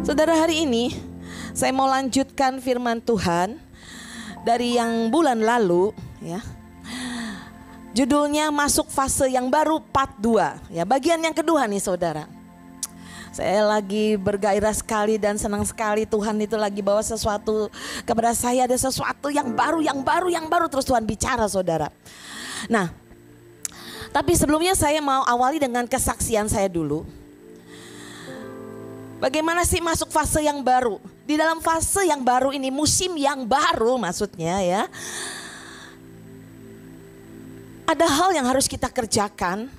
Saudara, hari ini saya mau lanjutkan firman Tuhan dari yang bulan lalu ya. Judulnya masuk fase yang baru part 2 ya, bagian yang kedua nih saudara. Saya lagi bergairah sekali dan senang sekali, Tuhan itu lagi bawa sesuatu kepada saya, ada sesuatu yang baru terus Tuhan bicara saudara. Nah, tapi sebelumnya saya mau awali dengan kesaksian saya dulu. Bagaimana sih masuk fase yang baru? Di dalam fase yang baru ini, musim yang baru maksudnya ya. Ada hal yang harus kita kerjakan.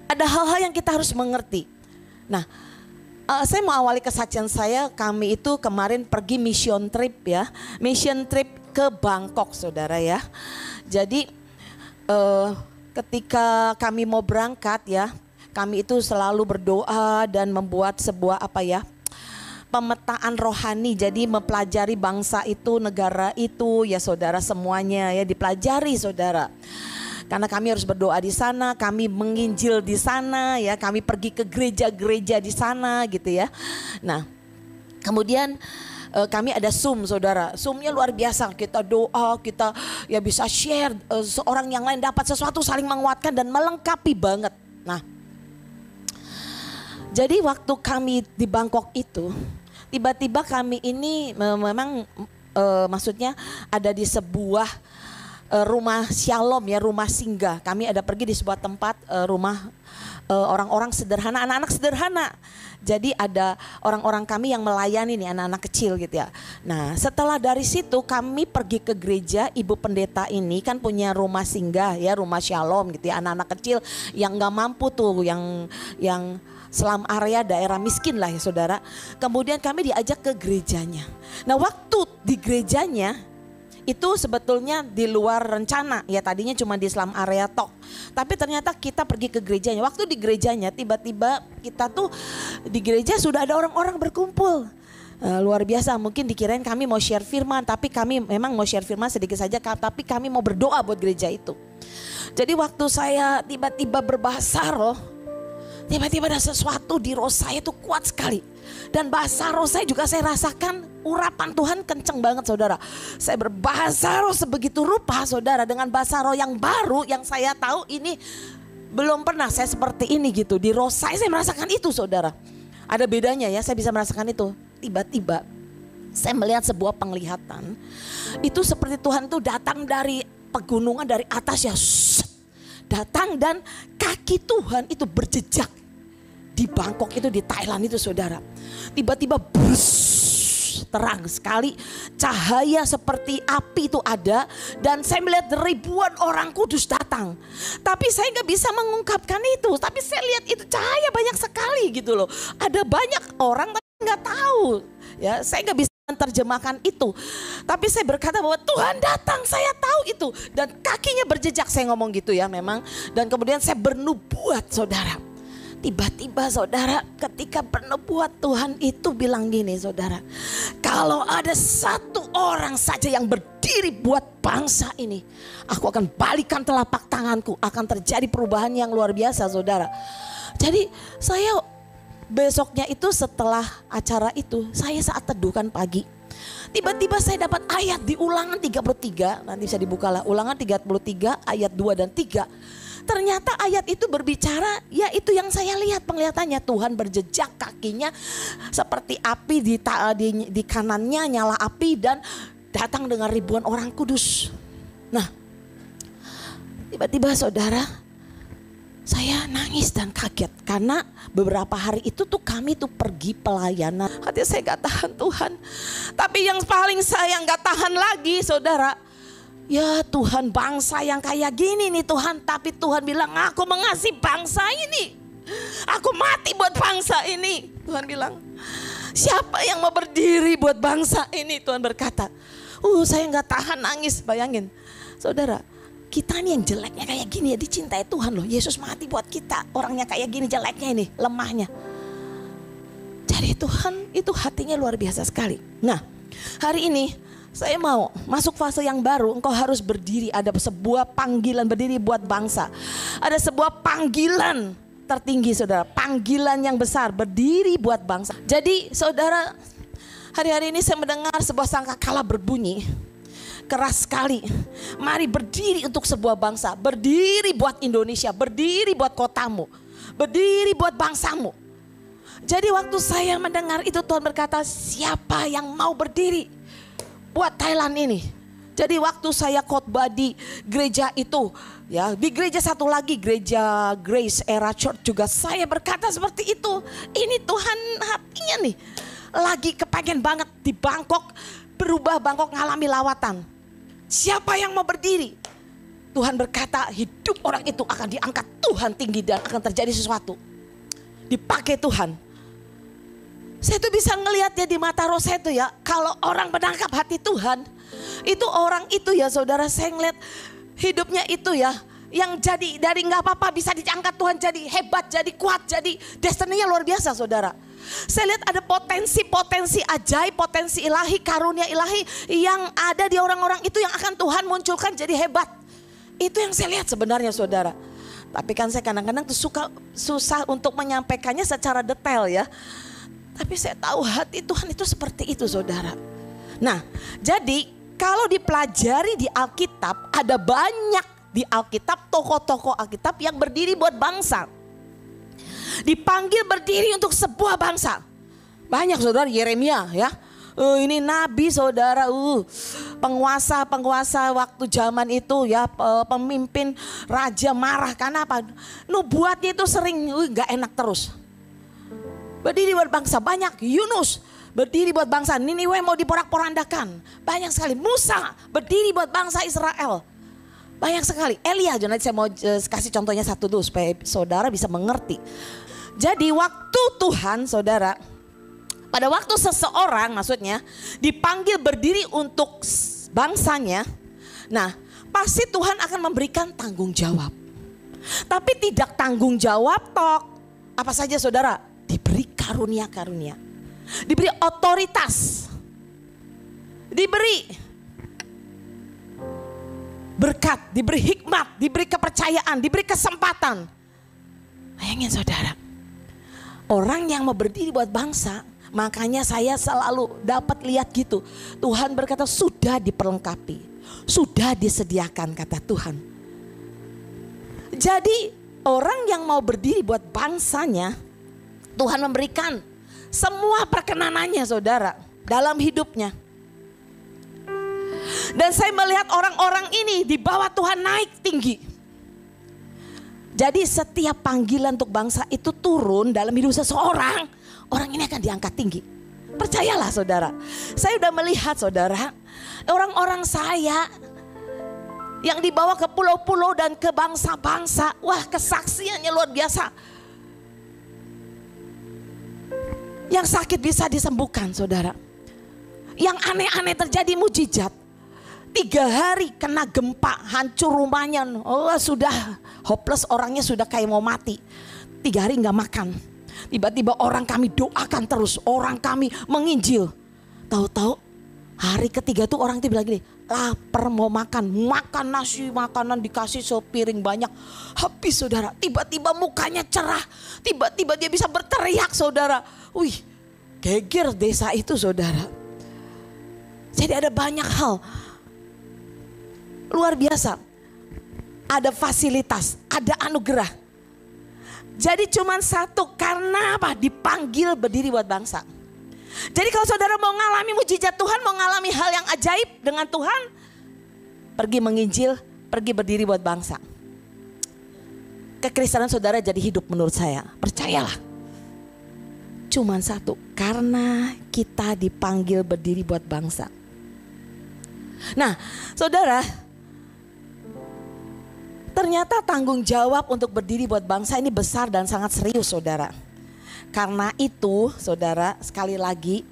Ada hal-hal yang kita harus mengerti. Nah, saya mau awali kesaksian saya. Kami itu kemarin pergi mission trip ya. Mission trip ke Bangkok saudara ya. Jadi ketika kami mau berangkat ya, kami itu selalu berdoa dan membuat sebuah pemetaan rohani. Jadi mempelajari bangsa itu, negara itu ya saudara, semuanya ya dipelajari saudara. Karena kami harus berdoa di sana, kami menginjil di sana ya, kami pergi ke gereja-gereja di sana gitu ya. Nah, kemudian kami ada Zoom saudara, Zoomnya luar biasa, kita doa, kita ya bisa share, seorang yang lain dapat sesuatu, saling menguatkan dan melengkapi banget. Nah, jadi waktu kami di Bangkok itu, tiba-tiba kami ini memang maksudnya ada di sebuah rumah shalom ya, rumah singgah. Kami ada pergi di sebuah tempat rumah orang-orang sederhana, anak-anak sederhana. Jadi ada orang-orang kami yang melayani nih anak-anak kecil gitu ya. Nah, setelah dari situ kami pergi ke gereja. Ibu pendeta ini kan punya rumah singgah ya, rumah shalom gitu ya, anak-anak kecil yang nggak mampu tuh, yang slum area, daerah miskin lah ya saudara. Kemudian kami diajak ke gerejanya. Nah, waktu di gerejanya itu sebetulnya di luar rencana ya, tadinya cuma di slum area tok. Tapi ternyata kita pergi ke gerejanya. Waktu di gerejanya tiba-tiba kita tuh di gereja sudah ada orang-orang berkumpul. Luar biasa, mungkin dikirain kami mau share firman, tapi kami memang mau share firman sedikit saja, tapi kami mau berdoa buat gereja itu. Jadi waktu saya tiba-tiba berbahasa roh, tiba-tiba ada sesuatu di roh saya itu kuat sekali. Dan bahasa roh saya juga saya rasakan urapan Tuhan kenceng banget saudara. Saya berbahasa roh sebegitu rupa saudara, dengan bahasa roh yang baru yang saya tahu ini belum pernah saya seperti ini gitu. Di roh saya merasakan itu saudara. Ada bedanya ya, saya bisa merasakan itu. Tiba-tiba saya melihat sebuah penglihatan. Itu seperti Tuhan tuh datang dari pegunungan, dari atas ya. Datang dan kaki Tuhan itu berjejak di Bangkok itu, di Thailand itu saudara. Tiba-tiba terang sekali, cahaya seperti api itu ada, dan saya melihat ribuan orang kudus datang. Tapi saya nggak bisa mengungkapkan itu, tapi saya lihat itu cahaya banyak sekali gitu loh. Ada banyak orang tapi nggak tahu ya, saya nggak bisa menerjemahkan itu. Tapi saya berkata bahwa Tuhan datang, saya tahu itu, dan kakinya berjejak, saya ngomong gitu ya memang. Dan kemudian saya bernubuat saudara. Tiba-tiba saudara, ketika bernubuat Tuhan itu bilang gini saudara, kalau ada satu orang saja yang berdiri buat bangsa ini, aku akan balikan telapak tanganku, akan terjadi perubahan yang luar biasa saudara. Jadi saya besoknya itu setelah acara itu, saya saat teduhkan pagi, tiba-tiba saya dapat ayat di Ulangan 33, nanti bisa dibuka lah, Ulangan 33 ayat 2 dan 3. Ternyata ayat itu berbicara, ya itu yang saya lihat penglihatannya, Tuhan berjejak kakinya seperti api, di kanannya nyala api dan datang dengan ribuan orang kudus. Nah, tiba-tiba saudara, saya nangis dan kaget karena beberapa hari itu tuh kami tuh pergi pelayanan. Hati saya gak tahan Tuhan. Tapi yang paling saya gak tahan lagi saudara, ya Tuhan, bangsa yang kayak gini nih Tuhan. Tapi Tuhan bilang, aku mengasihi bangsa ini, aku mati buat bangsa ini. Tuhan bilang, siapa yang mau berdiri buat bangsa ini? Tuhan berkata, saya gak tahan nangis. Bayangin saudara, kita nih yang jeleknya kayak gini ya dicintai Tuhan loh. Yesus mati buat kita, orangnya kayak gini jeleknya ini, lemahnya. Jadi Tuhan itu hatinya luar biasa sekali. Nah, hari ini saya mau masuk fase yang baru. Engkau harus berdiri, ada sebuah panggilan berdiri buat bangsa. Ada sebuah panggilan tertinggi saudara, panggilan yang besar, berdiri buat bangsa. Jadi saudara, hari-hari ini saya mendengar sebuah sangkakala berbunyi keras sekali. Mari berdiri untuk sebuah bangsa, berdiri buat Indonesia, berdiri buat kotamu, berdiri buat bangsamu. Jadi waktu saya mendengar itu, Tuhan berkata, siapa yang mau berdiri buat Thailand ini? Jadi waktu saya khotbah di gereja itu, ya di gereja satu lagi, gereja Grace Era Church juga, saya berkata seperti itu. Ini Tuhan hatinya nih, lagi kepengen banget di Bangkok, berubah Bangkok ngalami lawatan. Siapa yang mau berdiri? Tuhan berkata hidup orang itu akan diangkat Tuhan tinggi dan akan terjadi sesuatu. Dipakai Tuhan. Saya tuh bisa ngelihatnya di mata roh saya tuh ya, kalau orang menangkap hati Tuhan, itu orang itu ya saudara, saya ngeliat hidupnya itu ya, yang jadi dari nggak apa-apa bisa diangkat Tuhan jadi hebat, jadi kuat, jadi destiny-nya luar biasa saudara. Saya lihat ada potensi-potensi ajaib, potensi ilahi, karunia ilahi yang ada di orang-orang itu yang akan Tuhan munculkan jadi hebat. Itu yang saya lihat sebenarnya saudara. Tapi kan saya kadang-kadang tuh susah untuk menyampaikannya secara detail ya. Tapi saya tahu hati Tuhan itu seperti itu saudara. Nah jadi kalau dipelajari di Alkitab, ada banyak di Alkitab tokoh-tokoh Alkitab yang berdiri buat bangsa. Dipanggil berdiri untuk sebuah bangsa. Banyak saudara, Yeremia ya. Ini nabi saudara, penguasa waktu zaman itu ya, pemimpin raja marah karena apa? Nubuatnya itu sering gak enak terus. Berdiri buat bangsa, banyak. Yunus berdiri buat bangsa, Niniwe mau diporak-porandakan. Banyak sekali. Musa berdiri buat bangsa Israel. Banyak sekali. Elia, nanti saya mau kasih contohnya satu dulu supaya saudara bisa mengerti. Jadi waktu Tuhan saudara, pada waktu seseorang maksudnya dipanggil berdiri untuk bangsanya, nah pasti Tuhan akan memberikan tanggung jawab. Tapi tidak tanggung jawab tok. Apa saja saudara? Diberi karunia-karunia, diberi otoritas, diberi berkat, diberi hikmat, diberi kepercayaan, diberi kesempatan. Bayangin saudara, orang yang mau berdiri buat bangsa, makanya saya selalu dapat lihat gitu. Tuhan berkata sudah diperlengkapi, sudah disediakan kata Tuhan. Jadi orang yang mau berdiri buat bangsanya, Tuhan memberikan semua perkenanannya saudara dalam hidupnya. Dan saya melihat orang-orang ini di bawah Tuhan naik tinggi. Jadi setiap panggilan untuk bangsa itu turun dalam hidup seseorang, orang ini akan diangkat tinggi. Percayalah saudara, saya udah melihat saudara, orang-orang saya yang dibawa ke pulau-pulau dan ke bangsa-bangsa, wah kesaksiannya luar biasa. Yang sakit bisa disembuhkan saudara. Yang aneh-aneh terjadi mujizat. 3 hari kena gempa, hancur rumahnya. Oh sudah hopeless, orangnya sudah kayak mau mati. 3 hari gak makan. Tiba-tiba orang kami doakan terus, orang kami menginjil. Tahu-tahu hari ketiga tuh orang itu bilang gini, lapar mau makan, makan nasi, makanan dikasih sepiring banyak. Habis saudara, tiba-tiba mukanya cerah, tiba-tiba dia bisa berteriak saudara. Wih, geger desa itu saudara. Jadi ada banyak hal luar biasa. Ada fasilitas, ada anugerah. Jadi cuma satu, karena apa? Dipanggil berdiri buat bangsa. Jadi kalau saudara mau ngalami mujizat Tuhan, mau ngalami hal yang ajaib dengan Tuhan, pergi menginjil, pergi berdiri buat bangsa. Kekristenan saudara jadi hidup menurut saya, percayalah. Cuman satu, karena kita dipanggil berdiri buat bangsa. Nah saudara, ternyata tanggung jawab untuk berdiri buat bangsa ini besar dan sangat serius saudara. Karena itu saudara, sekali lagi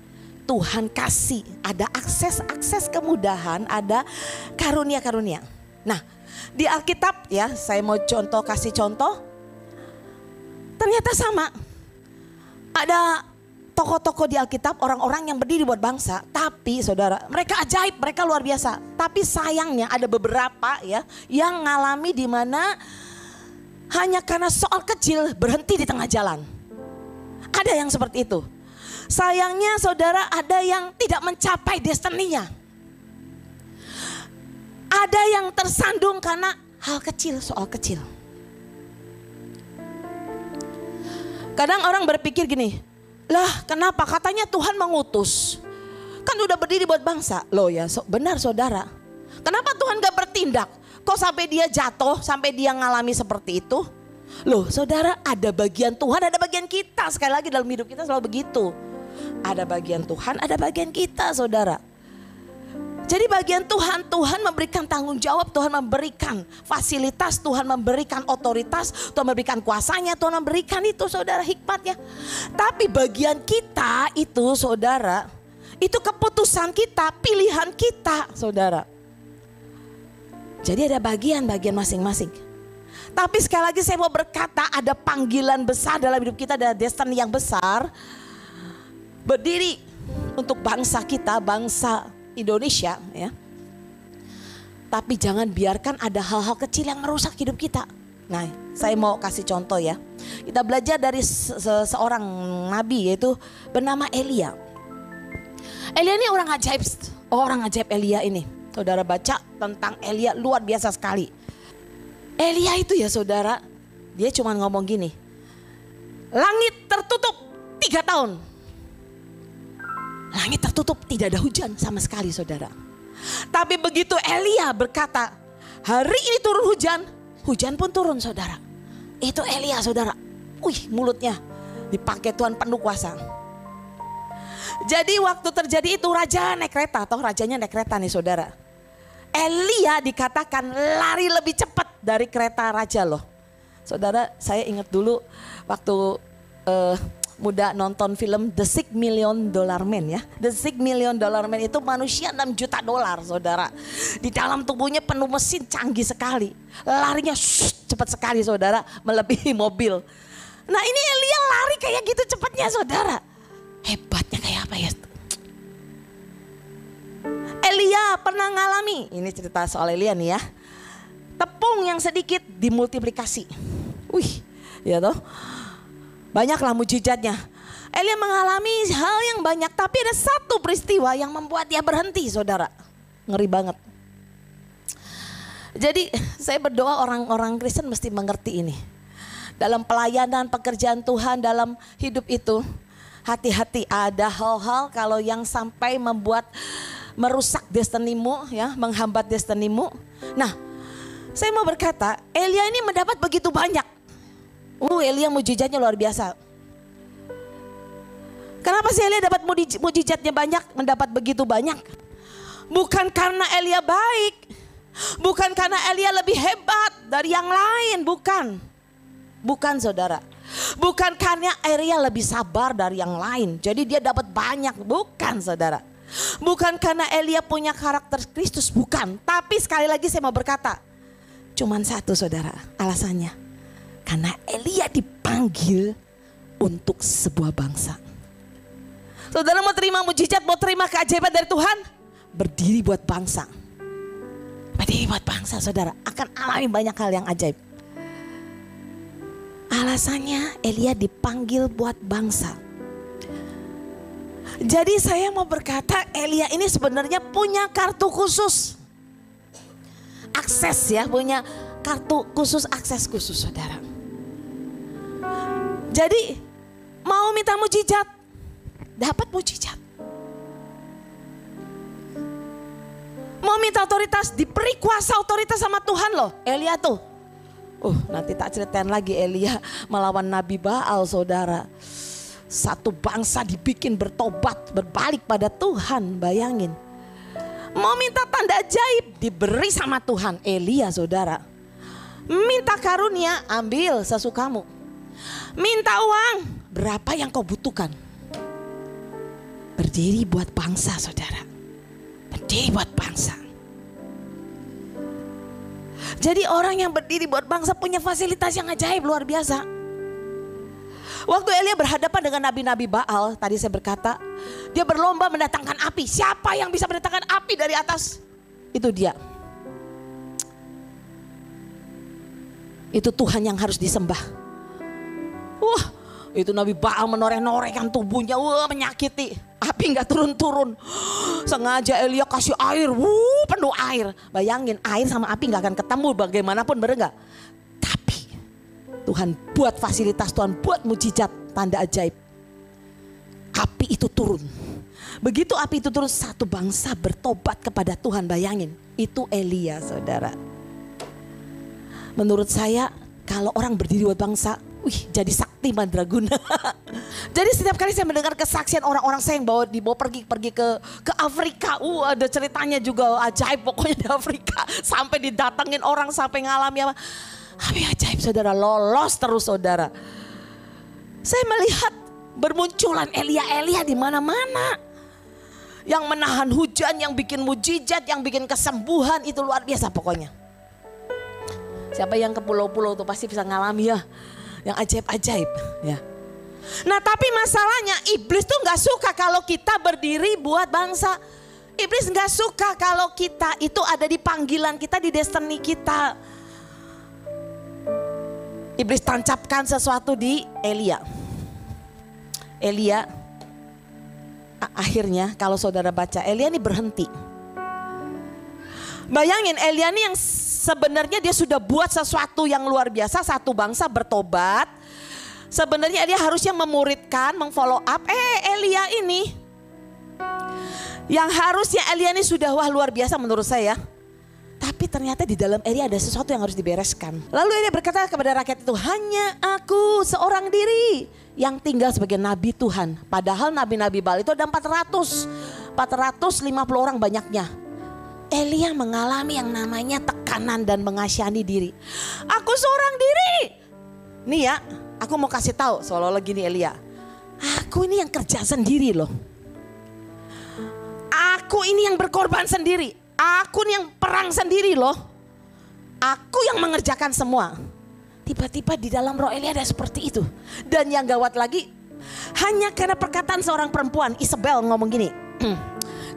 Tuhan kasih ada akses kemudahan, ada karunia-karunia. Nah di Alkitab ya, saya mau kasih contoh. Ternyata sama. Ada tokoh-tokoh di Alkitab, orang-orang yang berdiri buat bangsa. Tapi saudara, mereka ajaib, mereka luar biasa. Tapi sayangnya ada beberapa ya yang ngalami di mana hanya karena soal kecil berhenti di tengah jalan. Ada yang seperti itu. Sayangnya saudara, ada yang tidak mencapai destininya. Ada yang tersandung karena hal kecil, soal kecil. Kadang orang berpikir gini, lah kenapa katanya Tuhan mengutus? Kan udah berdiri buat bangsa. Loh ya benar saudara. Kenapa Tuhan gak bertindak? Kok sampai dia jatuh, sampai dia ngalami seperti itu? Loh saudara, ada bagian Tuhan, ada bagian kita. Sekali lagi dalam hidup kita selalu begitu. Ada bagian Tuhan, ada bagian kita saudara. Jadi bagian Tuhan, Tuhan memberikan tanggung jawab, Tuhan memberikan fasilitas, Tuhan memberikan otoritas, Tuhan memberikan kuasanya, Tuhan memberikan itu saudara hikmatnya. Tapi bagian kita itu saudara, itu keputusan kita, pilihan kita saudara. Jadi ada bagian-bagian masing-masing. Tapi sekali lagi saya mau berkata, ada panggilan besar dalam hidup kita, ada destiny yang besar. Berdiri untuk bangsa kita, bangsa Indonesia ya. Tapi jangan biarkan ada hal-hal kecil yang merusak hidup kita. Nah, saya mau kasih contoh ya. Kita belajar dari seorang nabi yaitu bernama Elia. Elia ini orang ajaib Elia ini. Saudara baca tentang Elia luar biasa sekali. Elia itu ya saudara, dia cuma ngomong gini. Langit tertutup 3 tahun. Langit tertutup, tidak ada hujan sama sekali saudara. Tapi begitu Elia berkata, hari ini turun hujan, hujan pun turun saudara. Itu Elia saudara. Wih, mulutnya dipakai Tuhan penuh kuasa. Jadi waktu terjadi itu raja naik kereta, atau rajanya naik kereta nih saudara. Elia dikatakan lari lebih cepat dari kereta raja loh. Saudara, saya ingat dulu waktu muda nonton film The $6 Million Man ya. The $6 Million Man itu manusia $6 juta saudara. Di dalam tubuhnya penuh mesin canggih sekali. Larinya cepat sekali saudara, melebihi mobil. Nah ini Elia lari kayak gitu cepatnya saudara. Hebatnya kayak apa ya? Elia pernah ngalami, ini cerita soal Elia nih ya. Tepung yang sedikit dimultiplikasi. Wih, ya toh. Banyaklah mujizatnya. Elia mengalami hal yang banyak, tapi ada satu peristiwa yang membuat dia berhenti saudara. Ngeri banget. Jadi saya berdoa orang-orang Kristen mesti mengerti ini. Dalam pelayanan, pekerjaan Tuhan, dalam hidup itu. Hati-hati, ada hal-hal kalau yang sampai merusak destinimu ya, menghambat destinimu. Nah, saya mau berkata, Elia ini mendapat begitu banyak. Elia mujizatnya luar biasa. Kenapa sih Elia dapat mujizatnya banyak, mendapat begitu banyak? Bukan karena Elia baik, bukan karena Elia lebih hebat dari yang lain, bukan. Bukan saudara. Bukan karena Elia lebih sabar dari yang lain, jadi dia dapat banyak, bukan saudara. Bukan karena Elia punya karakter Kristus, bukan. Tapi sekali lagi saya mau berkata, cuman satu saudara alasannya. Karena Elia dipanggil untuk sebuah bangsa. Saudara mau terima mujizat, mau terima keajaiban dari Tuhan? Berdiri buat bangsa. Berdiri buat bangsa saudara, akan alami banyak hal yang ajaib. Alasannya Elia dipanggil buat bangsa. Jadi saya mau berkata Elia ini sebenarnya punya kartu khusus. Akses ya, punya kartu khusus, akses khusus saudara. Jadi mau minta mujizat, dapat mujizat. Mau minta otoritas, diberi kuasa otoritas sama Tuhan loh. Elia tuh. Nanti tak ceritain lagi Elia melawan Nabi Baal saudara. Satu bangsa dibikin bertobat, berbalik pada Tuhan, bayangin. Mau minta tanda ajaib, diberi sama Tuhan. Elia saudara. Minta karunia, ambil sesukamu. Minta uang, berapa yang kau butuhkan. Berdiri buat bangsa saudara. Berdiri buat bangsa. Jadi orang yang berdiri buat bangsa punya fasilitas yang ajaib luar biasa. Waktu Elia berhadapan dengan nabi-nabi Baal, tadi saya berkata, dia berlomba mendatangkan api. Siapa yang bisa mendatangkan api dari atas? Itu dia. Itu Tuhan yang harus disembah. Wah, itu Nabi Baal menoreh-norehkan tubuhnya, wah menyakiti. Api nggak turun-turun. Sengaja Elia kasih air, penuh air. Bayangin air sama api nggak akan ketemu bagaimanapun, bener nggak? Tapi Tuhan buat fasilitas, Tuhan buat mujizat, tanda ajaib. Api itu turun. Begitu api itu turun, satu bangsa bertobat kepada Tuhan. Bayangin, itu Elia, saudara. Menurut saya kalau orang berdiri buat bangsa, jadi sakti mandraguna. Jadi setiap kali saya mendengar kesaksian orang-orang saya yang dibawa pergi ke Afrika, ada ceritanya juga ajaib pokoknya di Afrika. Sampai didatengin orang, sampai ngalami apa. Tapi ajaib, saudara, lolos terus, saudara. Saya melihat bermunculan Elia di mana-mana. Yang menahan hujan, yang bikin mujizat, yang bikin kesembuhan, itu luar biasa pokoknya. Siapa yang ke pulau-pulau tuh pasti bisa ngalami ya, yang ajaib-ajaib ya. Nah tapi masalahnya iblis tuh gak suka kalau kita berdiri buat bangsa. Iblis gak suka kalau kita itu ada di panggilan kita, di destiny kita. Iblis tancapkan sesuatu di Elia. Akhirnya kalau saudara baca, Elia ini berhenti. Bayangin Elia ini yang sebenarnya dia sudah buat sesuatu yang luar biasa, satu bangsa bertobat. Sebenarnya dia harusnya memuridkan, mengfollow up. Elia ini, yang harusnya Elia ini sudah luar biasa menurut saya. Tapi ternyata di dalam Elia ada sesuatu yang harus dibereskan. Lalu Elia berkata kepada rakyat itu, hanya aku seorang diri yang tinggal sebagai nabi Tuhan. Padahal nabi-nabi Baal itu ada 450 orang banyaknya. Elia mengalami yang namanya tekanan dan mengasihani diri. Aku seorang diri. Nih ya, aku mau kasih tahu seolah-olah gini Elia. Aku ini yang kerja sendiri loh. Aku ini yang berkorban sendiri. Aku ini yang perang sendiri loh. Aku yang mengerjakan semua. Tiba-tiba di dalam roh Elia ada seperti itu. Dan yang gawat lagi, hanya karena perkataan seorang perempuan, Isabel ngomong gini.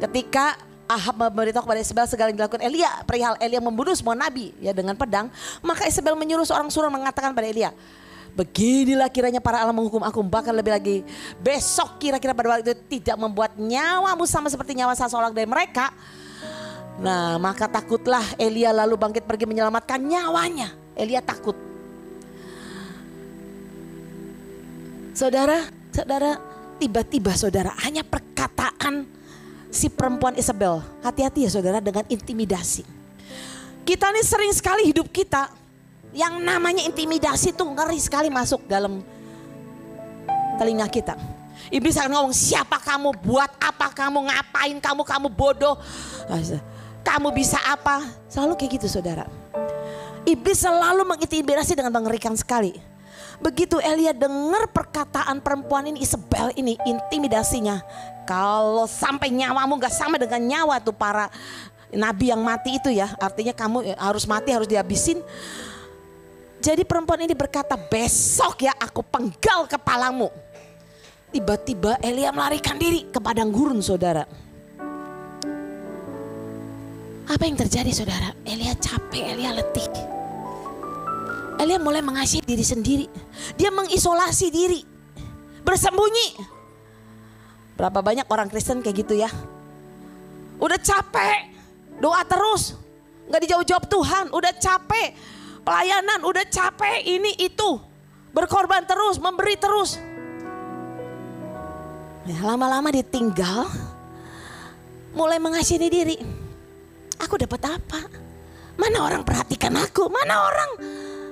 Ketika Ahab memberitahu kepada Isabel segala yang dilakukan Elia, perihal Elia membunuh semua nabi ya dengan pedang, maka Isabel menyuruh seorang suruh mengatakan pada Elia, beginilah kiranya para Allah menghukum aku, bahkan lebih lagi besok kira-kira pada waktu itu tidak membuat nyawamu sama seperti nyawa salah seorang dari mereka. Nah maka takutlah Elia lalu bangkit pergi menyelamatkan nyawanya. Elia takut. Saudara, tiba-tiba saudara, hanya perkataan si perempuan Isabel. Hati-hati ya saudara dengan intimidasi. Kita ini sering sekali hidup kita, yang namanya intimidasi tuh ngeri sekali masuk dalam telinga kita. Iblis akan ngomong, siapa kamu, buat apa kamu, ngapain kamu bodoh. Kamu bisa apa, selalu kayak gitu saudara. Iblis selalu mengintimidasi dengan mengerikan sekali. Begitu Elia dengar perkataan perempuan ini, Isabel ini, intimidasinya. Kalau sampai nyawamu gak sama dengan nyawa tuh para nabi yang mati itu ya. Artinya kamu harus mati, harus dihabisin. Jadi perempuan ini berkata, besok ya aku penggal kepalamu. Tiba-tiba Elia melarikan diri ke padang gurun saudara. Apa yang terjadi saudara? Elia capek, Elia letih. Elia mulai mengasihi diri sendiri. Dia mengisolasi diri. Bersembunyi. Berapa banyak orang Kristen kayak gitu ya. Udah capek. Doa terus. Gak dijawab-jawab Tuhan. Udah capek. Pelayanan udah capek. Ini itu. Berkorban terus. Memberi terus. Ya, lama-lama ditinggal. Mulai mengasihani diri. Aku dapat apa? Mana orang perhatikan aku? Mana orang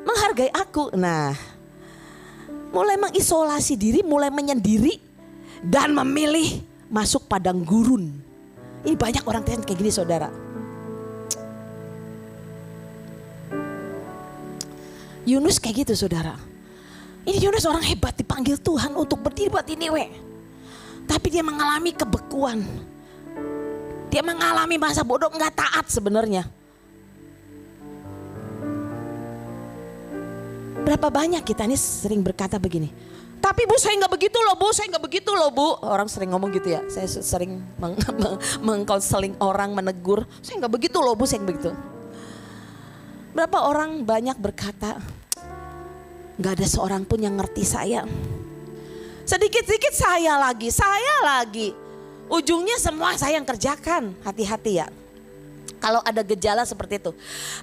menghargai aku? Nah, mulai mengisolasi diri, mulai menyendiri dan memilih masuk padang gurun. Ini banyak orang Kristen kayak gini saudara. Yunus kayak gitu saudara. Ini Yunus orang hebat, dipanggil Tuhan untuk berdiri buat Niniwe. Tapi dia mengalami kebekuan. Dia mengalami masa bodoh, nggak taat sebenarnya. Berapa banyak kita ini sering berkata begini, tapi bu saya nggak begitu loh bu, saya nggak begitu loh bu. Orang sering ngomong gitu ya, saya sering mengkonseling orang, menegur, saya nggak begitu loh bu, saya nggak begitu. Berapa orang banyak berkata, Gak ada seorang pun yang ngerti saya. Sedikit-sedikit saya lagi. Ujungnya semua saya yang kerjakan. Hati-hati ya. Kalau ada gejala seperti itu.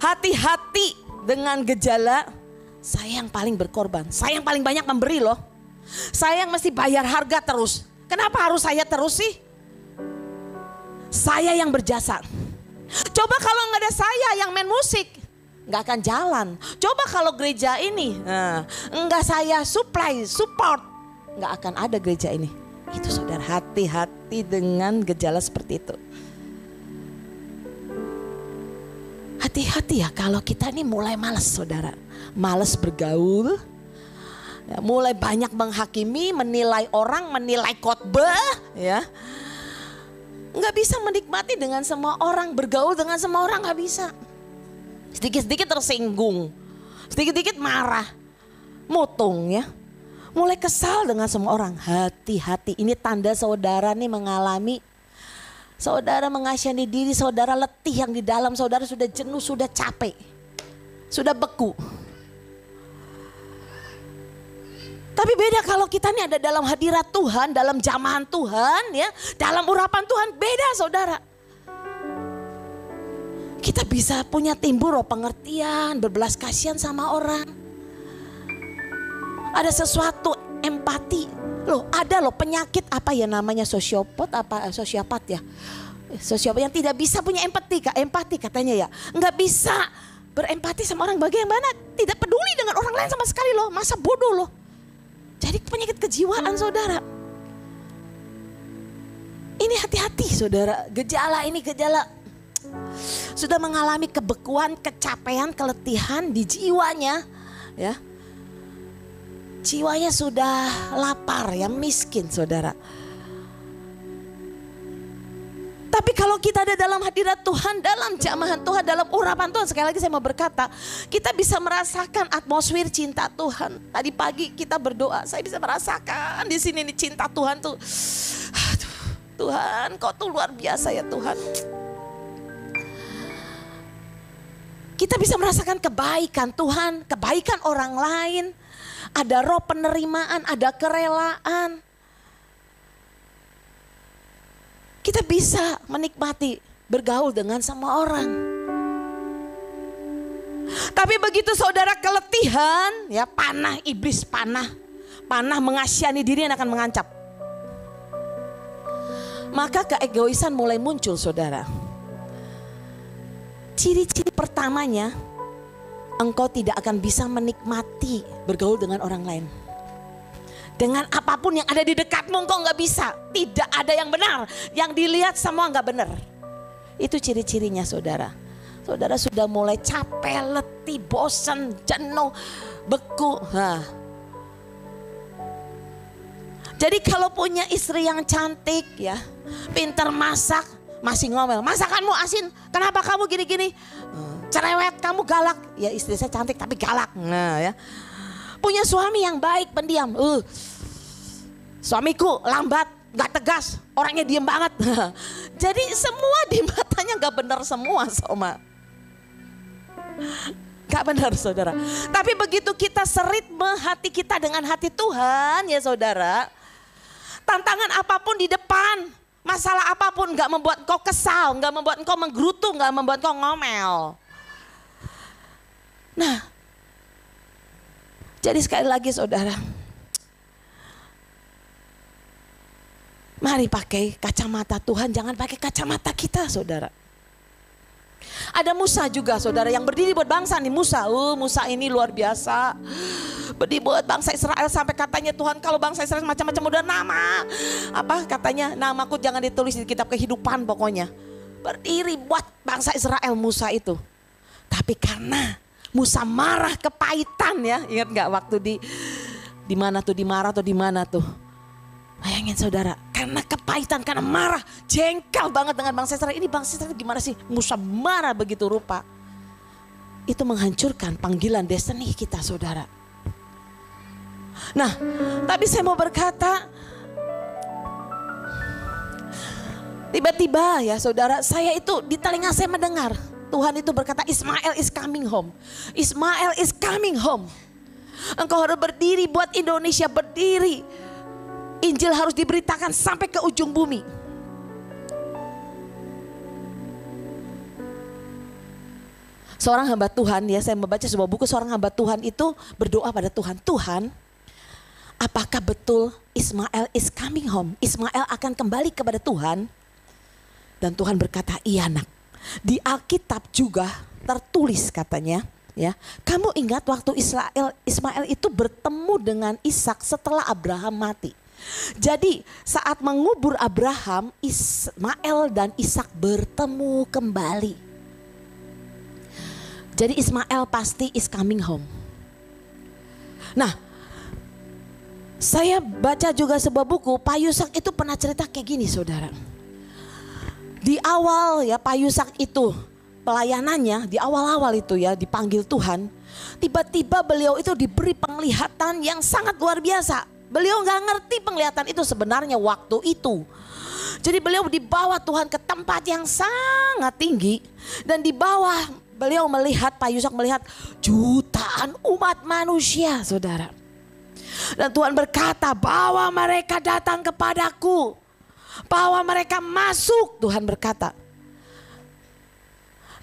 Hati-hati dengan gejala saya yang paling berkorban. Saya yang paling banyak memberi loh. Saya yang mesti bayar harga terus. Kenapa harus saya terus sih? Saya yang berjasa. Coba kalau nggak ada saya yang main musik, nggak akan jalan. Coba kalau gereja ini nggak saya support, nggak akan ada gereja ini. Itu saudara, hati-hati dengan gejala seperti itu. Hati-hati ya kalau kita ini mulai malas saudara. Malas bergaul. Ya, mulai banyak menghakimi, menilai orang, menilai khotbah. Ya. Nggak bisa menikmati dengan semua orang. Bergaul dengan semua orang nggak bisa. Sedikit-sedikit tersinggung. Sedikit-sedikit marah. Mutung ya. Mulai kesal dengan semua orang. Hati-hati, ini tanda saudara nih mengalami. Saudara mengasihani diri, saudara letih yang di dalam, saudara sudah jenuh, sudah capek. Sudah beku. Tapi beda kalau kita nih ada dalam hadirat Tuhan, dalam jamahan Tuhan ya, dalam urapan Tuhan, beda saudara. Kita bisa punya timbul roh pengertian, berbelas kasihan sama orang. Ada sesuatu empati. Loh, ada loh penyakit apa ya namanya sosiopat ya. Sosiopat yang tidak bisa punya empati katanya ya. Enggak bisa berempati sama orang bagaimana? Tidak peduli dengan orang lain sama sekali loh. Masa bodoh loh. Jadi penyakit kejiwaan saudara. Ini hati-hati saudara. Gejala ini gejala. Sudah mengalami kebekuan, kecapean, keletihan di jiwanya. Ya. Jiwanya sudah lapar ya, miskin saudara. Tapi kalau kita ada dalam hadirat Tuhan, dalam jamahan Tuhan, dalam urapan Tuhan, sekali lagi saya mau berkata, kita bisa merasakan atmosfer cinta Tuhan. Tadi pagi kita berdoa, saya bisa merasakan di sini nih cinta Tuhan tuh. Aduh, Tuhan, kau tuh luar biasa ya Tuhan. Kita bisa merasakan kebaikan Tuhan, kebaikan orang lain. Ada roh penerimaan, ada kerelaan. Kita bisa menikmati bergaul dengan semua orang. Tapi begitu saudara keletihan, ya panah iblis, panah mengasihani diri yang akan mengancam. Maka keegoisan mulai muncul saudara. Ciri-ciri pertamanya, engkau tidak akan bisa menikmati bergaul dengan orang lain. Dengan apapun yang ada di dekatmu engkau gak bisa. Tidak ada yang benar. Yang dilihat semua gak benar. Itu ciri-cirinya saudara. Saudara sudah mulai capek, letih, bosan, jenuh, beku. Jadi kalau punya istri yang cantik ya, pintar masak, masih ngomel, masakanmu asin, kenapa kamu gini-gini? Cerewet, kamu galak. Ya istri saya cantik tapi galak. Nah ya. Punya suami yang baik, pendiam. Suamiku lambat, gak tegas, orangnya diem banget. Jadi semua di matanya gak benar semua sama. Gak benar saudara. Tapi begitu kita seritme hati kita dengan hati Tuhan ya saudara. Tantangan apapun di depan, masalah apapun gak membuat engkau kesal, gak membuat engkau menggerutu, gak membuat engkau ngomel. Nah, jadi sekali lagi saudara, mari pakai kacamata Tuhan, jangan pakai kacamata kita saudara. Ada Musa juga saudara yang berdiri buat bangsa nih Musa. Musa ini luar biasa. Berdiri buat bangsa Israel sampai katanya Tuhan kalau bangsa Israel macam-macam udah nama. Apa katanya namaku jangan ditulis di kitab kehidupan pokoknya. Berdiri buat bangsa Israel Musa itu. Tapi karena Musa marah kepahitan ya. Ingat gak waktu di mana tuh, di Marah atau di mana tuh. Bayangin saudara, karena kepahitan, karena marah, jengkel banget dengan bangsa Israel. Ini bangsa Israel gimana sih? Musa marah begitu rupa. Itu menghancurkan panggilan destiny kita saudara. Nah, tapi saya mau berkata, tiba-tiba ya saudara, saya itu di telinga saya mendengar Tuhan itu berkata Ismael is coming home. Ismael is coming home. Engkau harus berdiri buat Indonesia berdiri. Injil harus diberitakan sampai ke ujung bumi. Seorang hamba Tuhan, ya saya membaca sebuah buku, seorang hamba Tuhan itu berdoa pada Tuhan. Tuhan, apakah betul Ismail is coming home? Ismail akan kembali kepada Tuhan. Dan Tuhan berkata, iya nak. Di Alkitab juga tertulis katanya, ya. Kamu ingat waktu Ismail itu bertemu dengan Ishak setelah Abraham mati. Jadi saat mengubur Abraham, Ismail dan Ishak bertemu kembali. Jadi Ismail pasti is coming home. Nah, saya baca juga sebuah buku, Pak Yusak itu pernah cerita kayak gini saudara. Di awal ya Pak Yusak itu pelayanannya, di awal-awal itu ya dipanggil Tuhan. Tiba-tiba beliau itu diberi penglihatan yang sangat luar biasa. Beliau gak ngerti penglihatan itu sebenarnya waktu itu. Jadi beliau dibawa Tuhan ke tempat yang sangat tinggi. Dan di bawah beliau melihat, Pak Yusak melihat jutaan umat manusia saudara. Dan Tuhan berkata, bawa mereka datang kepadaku. Bawa mereka masuk, Tuhan berkata.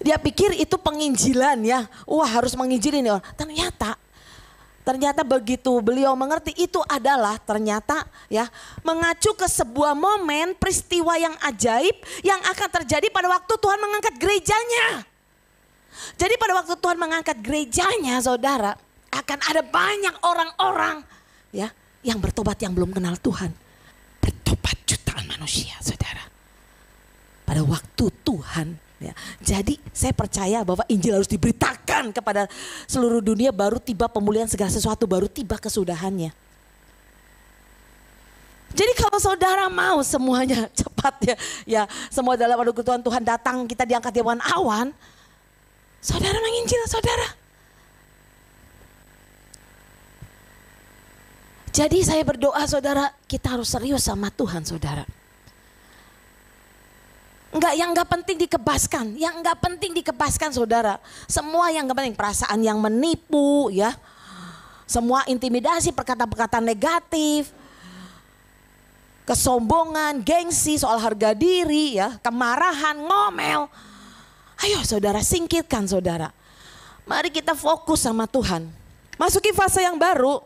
Dia pikir itu penginjilan ya. Wah harus menginjilin ya. Ternyata begitu beliau mengerti itu adalah ternyata ya mengacu ke sebuah momen peristiwa yang ajaib yang akan terjadi pada waktu Tuhan mengangkat gerejanya. Jadi pada waktu Tuhan mengangkat gerejanya saudara, akan ada banyak orang-orang ya yang bertobat yang belum kenal Tuhan. Bertobat jutaan manusia saudara. Pada waktu Tuhan ya. Jadi saya percaya bahwa Injil harus diberitakan kepada seluruh dunia, baru tiba pemulihan segala sesuatu, baru tiba kesudahannya. Jadi kalau saudara mau semuanya cepat ya semua dalam anugerah Tuhan datang, kita diangkat di awan, saudara menginjil saudara. Jadi saya berdoa saudara, kita harus serius sama Tuhan saudara. Yang enggak penting dikebaskan, yang enggak penting dikebaskan saudara. Semua yang enggak penting, perasaan yang menipu ya. Semua intimidasi, perkataan-perkataan negatif. Kesombongan, gengsi, soal harga diri ya, kemarahan, ngomel. Ayo saudara singkirkan saudara. Mari kita fokus sama Tuhan. Masuki fase yang baru.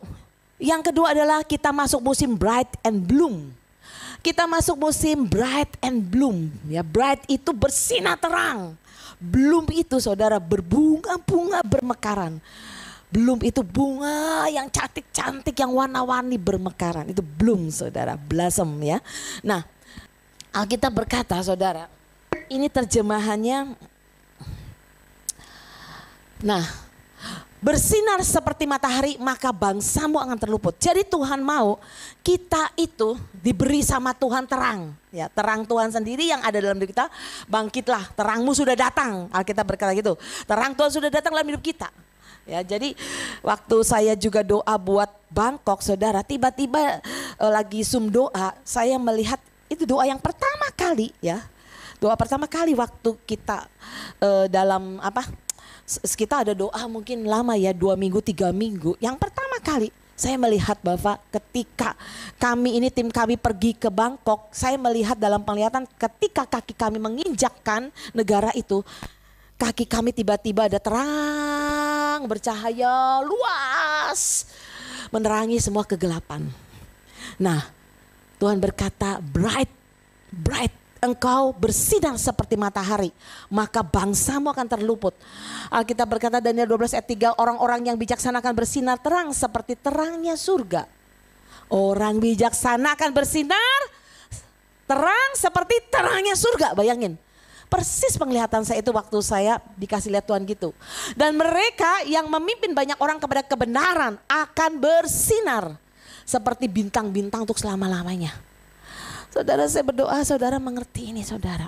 Yang kedua adalah kita masuk musim bright and bloom. Kita masuk musim bright and bloom. Ya, bright itu bersinar terang. Bloom itu saudara berbunga-bunga bermekaran. Bloom itu bunga yang cantik-cantik, yang warna-warni bermekaran. Itu bloom saudara, blossom ya. Nah, Alkitab berkata saudara, ini terjemahannya. Nah, bersinar seperti matahari maka bangsamu akan terluput. Jadi Tuhan mau kita itu diberi sama Tuhan terang. Ya, terang Tuhan sendiri yang ada dalam diri kita. Bangkitlah, terangmu sudah datang. Alkitab berkata gitu. Terang Tuhan sudah datang dalam hidup kita. Ya, jadi waktu saya juga doa buat Bangkok saudara, tiba-tiba lagi Zoom doa, saya melihat itu doa yang pertama kali ya. Doa pertama kali waktu kita dalam kita ada doa mungkin lama ya, 2 minggu 3 minggu. Yang pertama kali saya melihat bahwa ketika kami ini tim kami pergi ke Bangkok, saya melihat dalam penglihatan ketika kaki kami menginjakkan negara itu, kaki kami tiba-tiba ada terang bercahaya luas menerangi semua kegelapan. Nah, Tuhan berkata bright, engkau bersinar seperti matahari, maka bangsamu akan terluput. Alkitab berkata Daniel 12 ayat 3, orang-orang yang bijaksana akan bersinar terang seperti terangnya surga. Orang bijaksana akan bersinar terang seperti terangnya surga, bayangin. Persis penglihatan saya itu waktu saya dikasih lihat Tuhan gitu. Dan mereka yang memimpin banyak orang kepada kebenaran akan bersinar seperti bintang-bintang untuk selama-lamanya. Saudara, saya berdoa saudara mengerti ini saudara.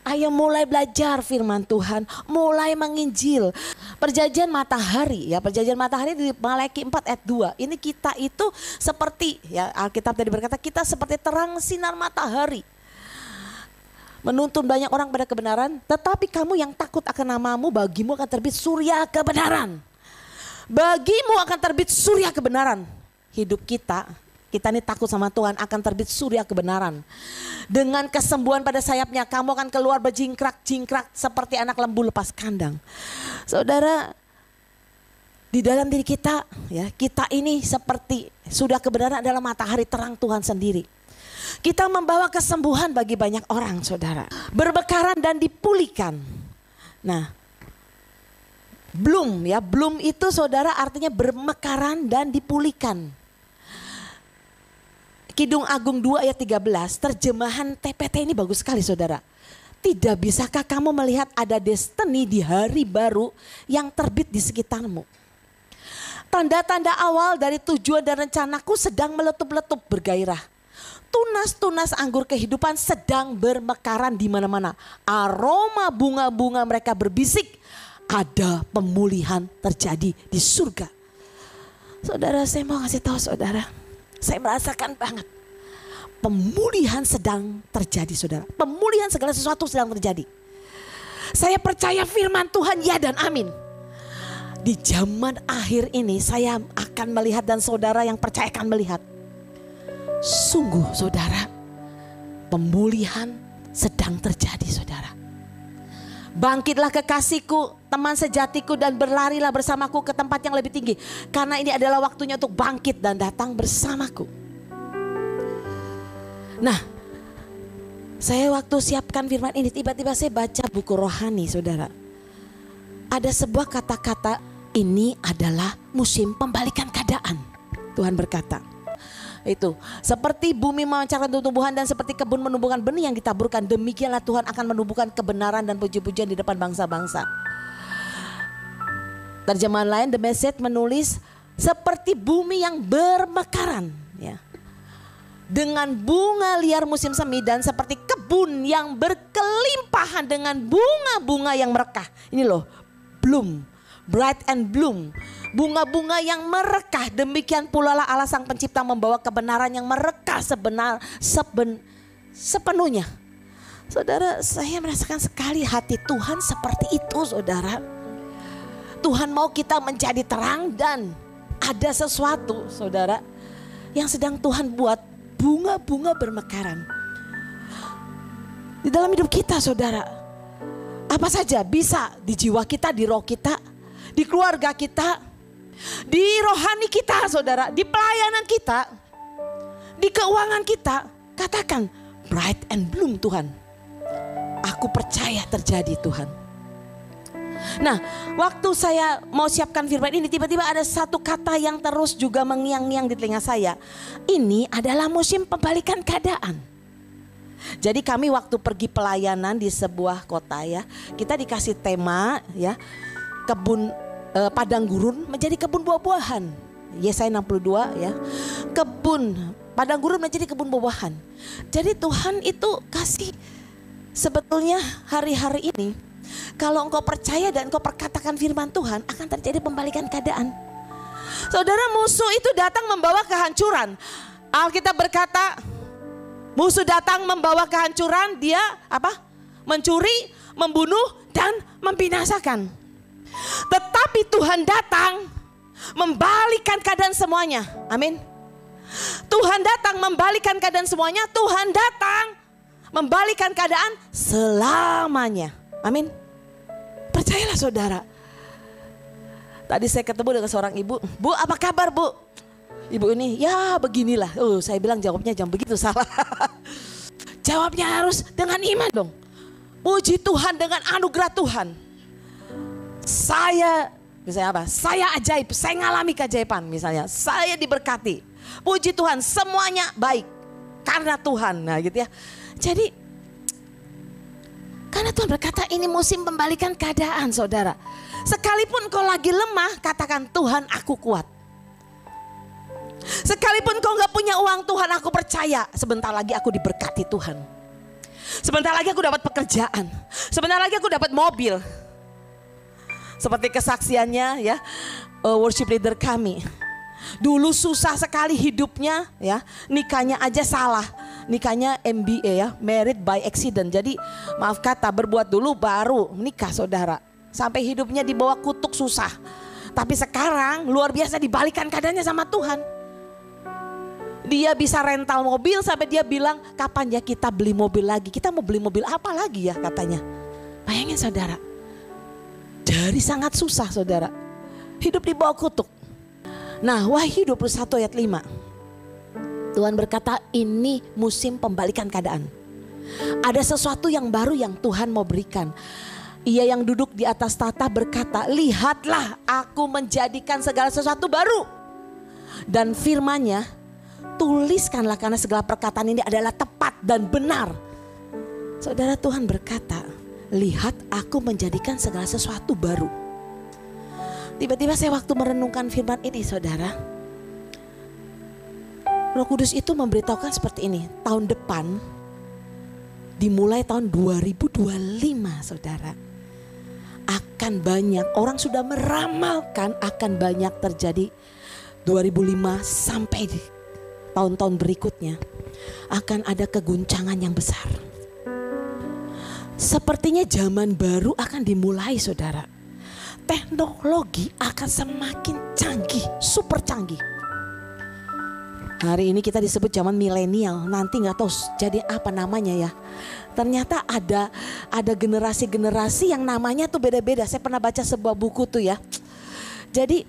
Ayo mulai belajar firman Tuhan, mulai menginjil. Perjanjian matahari ya, perjanjian matahari di Malaki 4 ayat 2. Ini kita itu seperti ya, Alkitab tadi berkata kita seperti terang sinar matahari. Menuntun banyak orang pada kebenaran, tetapi kamu yang takut akan namamu, bagimu akan terbit surya kebenaran. Bagimu akan terbit surya kebenaran. Hidup kita ini takut sama Tuhan, akan terbit surya kebenaran. Dengan kesembuhan pada sayapnya kamu akan keluar berjingkrak-jingkrak seperti anak lembu lepas kandang. Saudara, di dalam diri kita, ya, kita ini seperti surya kebenaran adalah matahari terang Tuhan sendiri. Kita membawa kesembuhan bagi banyak orang, saudara. Berbekaran dan dipulihkan. Nah, bloom itu saudara artinya bermekaran dan dipulihkan. Kidung Agung 2 ayat 13, terjemahan TPT ini bagus sekali saudara. Tidak bisakah kamu melihat ada destiny di hari baru yang terbit di sekitarmu? Tanda-tanda awal dari tujuan dan rencanaku sedang meletup-letup bergairah. Tunas-tunas anggur kehidupan sedang bermekaran di mana-mana. Aroma bunga-bunga mereka berbisik. Ada pemulihan terjadi di surga. Saudara, saya mau kasih tahu saudara. Saya merasakan banget. Pemulihan sedang terjadi saudara. Pemulihan segala sesuatu sedang terjadi. Saya percaya firman Tuhan ya dan amin. Di zaman akhir ini saya akan melihat dan saudara yang percaya akan melihat. Sungguh saudara, pemulihan sedang terjadi saudara. Bangkitlah kekasihku, teman sejatiku, dan berlarilah bersamaku ke tempat yang lebih tinggi. Karena ini adalah waktunya untuk bangkit dan datang bersamaku. Nah, saya waktu siapkan firman ini tiba-tiba saya baca buku rohani saudara. Ada sebuah kata-kata, ini adalah musim pembalikan keadaan. Tuhan berkata. Itu seperti bumi memancarkan tumbuhan dan seperti kebun menumbuhkan benih yang ditaburkan, demikianlah Tuhan akan menumbuhkan kebenaran dan puji-pujian di depan bangsa-bangsa. Terjemahan lain The Message menulis seperti bumi yang bermekaran ya, dengan bunga liar musim semi, dan seperti kebun yang berkelimpahan dengan bunga-bunga yang merekah. Ini loh, bloom, bright and bloom. Bunga-bunga yang merekah, demikian pula lah Allah Sang Pencipta membawa kebenaran yang merekah sepenuhnya. Saudara, saya merasakan sekali hati Tuhan seperti itu saudara. Tuhan mau kita menjadi terang dan ada sesuatu saudara yang sedang Tuhan buat, bunga-bunga bermekaran. Di dalam hidup kita saudara, apa saja bisa di jiwa kita, di roh kita, di keluarga kita, di rohani kita saudara, di pelayanan kita, di keuangan kita. Katakan bright and bloom Tuhan. Aku percaya terjadi Tuhan. Nah, waktu saya mau siapkan firman ini tiba-tiba ada satu kata yang terus juga mengiang-ngiang di telinga saya. Ini adalah musim pembalikan keadaan. Jadi kami waktu pergi pelayanan di sebuah kota ya, kita dikasih tema ya, kebun padang gurun menjadi kebun buah-buahan. Yesaya 62 ya. Kebun padang gurun menjadi kebun buah-buahan. Jadi Tuhan itu kasih sebetulnya hari-hari ini, kalau engkau percaya dan engkau perkatakan firman Tuhan, akan terjadi pembalikan keadaan. Saudara, musuh itu datang membawa kehancuran. Alkitab berkata, musuh datang membawa kehancuran, dia apa? Mencuri, membunuh dan membinasakan. Tetapi Tuhan datang membalikan keadaan semuanya. Amin. Tuhan datang membalikan keadaan semuanya. Tuhan datang membalikan keadaan selamanya. Amin. Percayalah saudara. Tadi saya ketemu dengan seorang ibu. Bu, apa kabar bu? Ibu ini, ya beginilah. Saya bilang jawabnya jangan begitu, salah. Jawabnya harus dengan iman dong. Puji Tuhan dengan anugerah Tuhan. Saya, misalnya apa? Saya ajaib, saya ngalami keajaiban misalnya. Saya diberkati. Puji Tuhan, semuanya baik karena Tuhan. Nah gitu ya. Jadi karena Tuhan berkata ini musim pembalikan keadaan saudara. Sekalipun kau lagi lemah, katakan Tuhan aku kuat. Sekalipun kau gak punya uang, Tuhan aku percaya sebentar lagi aku diberkati Tuhan. Sebentar lagi aku dapat pekerjaan. Sebentar lagi aku dapat mobil. Seperti kesaksiannya ya, worship leader kami. Dulu susah sekali hidupnya ya, nikahnya aja salah. Nikahnya MBA ya, married by accident. Jadi maaf kata, berbuat dulu baru nikah saudara. Sampai hidupnya di bawah kutuk susah. Tapi sekarang luar biasa dibalikan keadaannya sama Tuhan. Dia bisa rental mobil sampai dia bilang, kapan ya kita beli mobil lagi? Kita mau beli mobil apa lagi ya katanya. Bayangin saudara, dari sangat susah saudara, hidup di bawah kutuk. Nah, Wahyu 21 ayat 5. Tuhan berkata, ini musim pembalikan keadaan. Ada sesuatu yang baru yang Tuhan mau berikan. Ia yang duduk di atas tahta berkata, lihatlah aku menjadikan segala sesuatu baru. Dan firman-Nya, tuliskanlah karena segala perkataan ini adalah tepat dan benar. Saudara, Tuhan berkata, lihat aku menjadikan segala sesuatu baru. Tiba-tiba saya waktu merenungkan firman ini saudara, Roh Kudus itu memberitahukan seperti ini. Tahun depan, dimulai tahun 2025 saudara, akan banyak, orang sudah meramalkan akan banyak terjadi 2005 sampai di tahun-tahun berikutnya. Akan ada keguncangan yang besar. Sepertinya zaman baru akan dimulai saudara. Teknologi akan semakin canggih, super canggih. Hari ini kita disebut zaman milenial, nanti nggak tahu jadi apa namanya ya. Ternyata ada generasi-generasi yang namanya tuh beda-beda. Saya pernah baca sebuah buku tuh ya. Jadi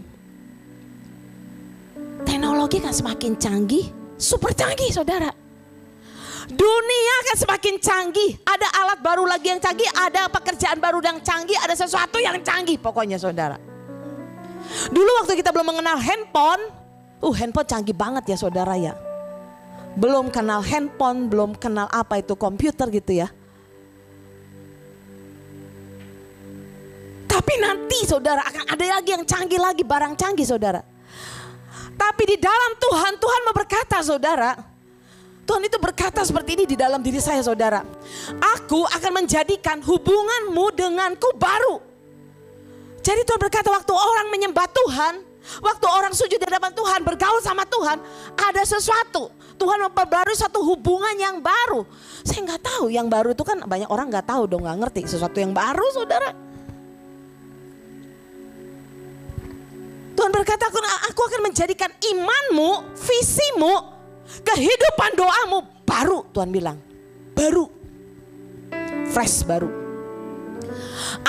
teknologi kan semakin canggih, super canggih saudara. Dunia akan semakin canggih, ada alat baru lagi yang canggih, ada pekerjaan baru yang canggih, ada sesuatu yang canggih pokoknya saudara. Dulu waktu kita belum mengenal handphone, handphone canggih banget ya saudara ya. Belum kenal handphone, belum kenal apa itu komputer gitu ya. Tapi nanti saudara akan ada lagi yang canggih lagi, barang canggih saudara. Tapi di dalam Tuhan, Tuhan mau berkata saudara, Tuhan itu berkata seperti ini di dalam diri saya saudara. Aku akan menjadikan hubunganmu denganku baru. Jadi Tuhan berkata waktu orang menyembah Tuhan, waktu orang sujud di hadapan Tuhan, bergaul sama Tuhan, ada sesuatu. Tuhan memperbarui satu hubungan yang baru. Saya nggak tahu yang baru itu kan banyak orang nggak tahu dong, nggak ngerti sesuatu yang baru saudara. Tuhan berkata aku akan menjadikan imanmu, visimu, kehidupan doamu baru. Tuhan bilang baru, fresh baru.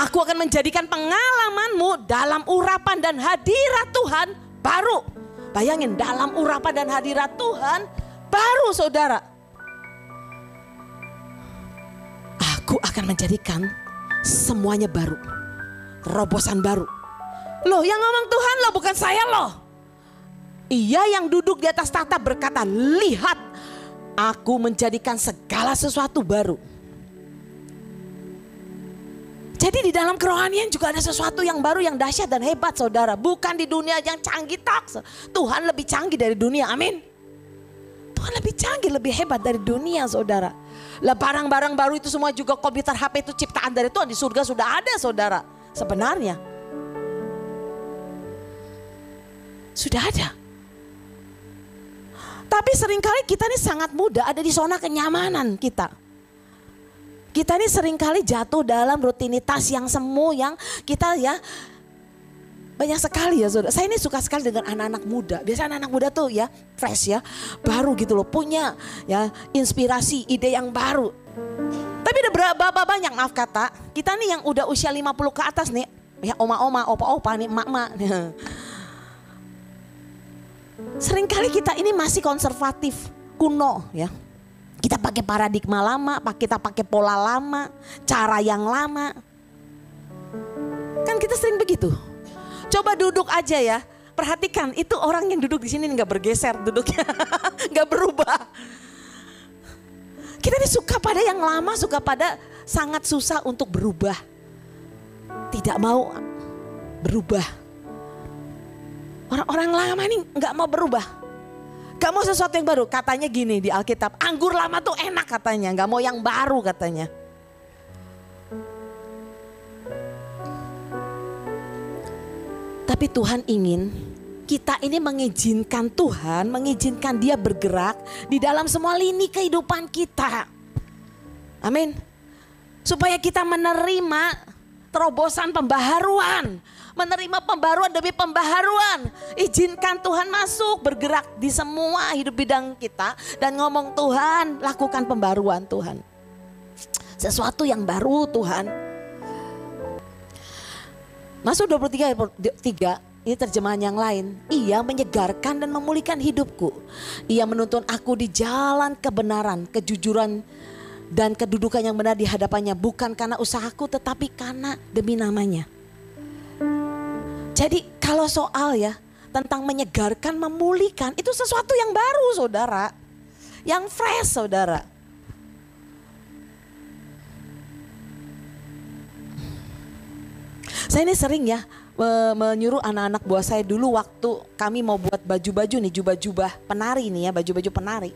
Aku akan menjadikan pengalamanmu dalam urapan dan hadirat Tuhan baru. Bayangin dalam urapan dan hadirat Tuhan baru saudara. Aku akan menjadikan semuanya baru, terobosan baru. Loh yang ngomong Tuhan loh, bukan saya loh. Ia yang duduk di atas tahta berkata, lihat aku menjadikan segala sesuatu baru. Jadi di dalam kerohanian juga ada sesuatu yang baru, yang dahsyat dan hebat saudara. Bukan di dunia yang canggih tak. Tuhan lebih canggih dari dunia, amin. Tuhan lebih canggih, lebih hebat dari dunia saudara. Lah barang-barang baru itu semua juga komputer, HP itu ciptaan dari Tuhan. Di surga sudah ada saudara, sebenarnya. Sudah ada. Tapi seringkali kita ini sangat mudah ada di zona kenyamanan kita. Kita ini seringkali jatuh dalam rutinitas yang semu yang kita ya banyak sekali ya saudara. Saya ini suka sekali dengan anak-anak muda. Biasanya anak-anak muda tuh ya fresh ya, baru gitu loh, punya ya inspirasi, ide yang baru. Tapi ada berapa banyak maaf kata, kita nih yang udah usia 50 ke atas nih, ya oma-oma, opa-opa nih, emak-emak. Seringkali kita ini masih konservatif, kuno ya. Kita pakai paradigma lama, kita pakai pola lama, cara yang lama. Kan kita sering begitu. Coba duduk aja ya, perhatikan itu orang yang duduk di sini nggak bergeser duduknya, nggak berubah. Kita ini suka pada yang lama, suka pada sangat susah untuk berubah. Tidak mau berubah. Orang-orang lama ini nggak mau berubah, nggak mau sesuatu yang baru. Katanya gini di Alkitab, anggur lama tuh enak katanya, nggak mau yang baru katanya. Tapi Tuhan ingin kita ini mengizinkan Tuhan, mengizinkan Dia bergerak di dalam semua lini kehidupan kita. Amin. Supaya kita menerima terobosan pembaharuan, menerima pembaruan demi pembaharuan. Izinkan Tuhan masuk, bergerak di semua hidup bidang kita. Dan ngomong, Tuhan lakukan pembaruan Tuhan. Sesuatu yang baru Tuhan. Mazmur 23 ayat 3, ini terjemahan yang lain. Ia menyegarkan dan memulihkan hidupku. Ia menuntun aku di jalan kebenaran, kejujuran dan kedudukan yang benar di hadapannya. Bukan karena usahaku tetapi karena demi namanya. Jadi kalau soal ya tentang menyegarkan, memulihkan, itu sesuatu yang baru saudara. Yang fresh saudara. Saya ini sering ya menyuruh anak-anak buah saya dulu waktu kami mau buat baju-baju nih, jubah-jubah penari nih ya, baju-baju penari.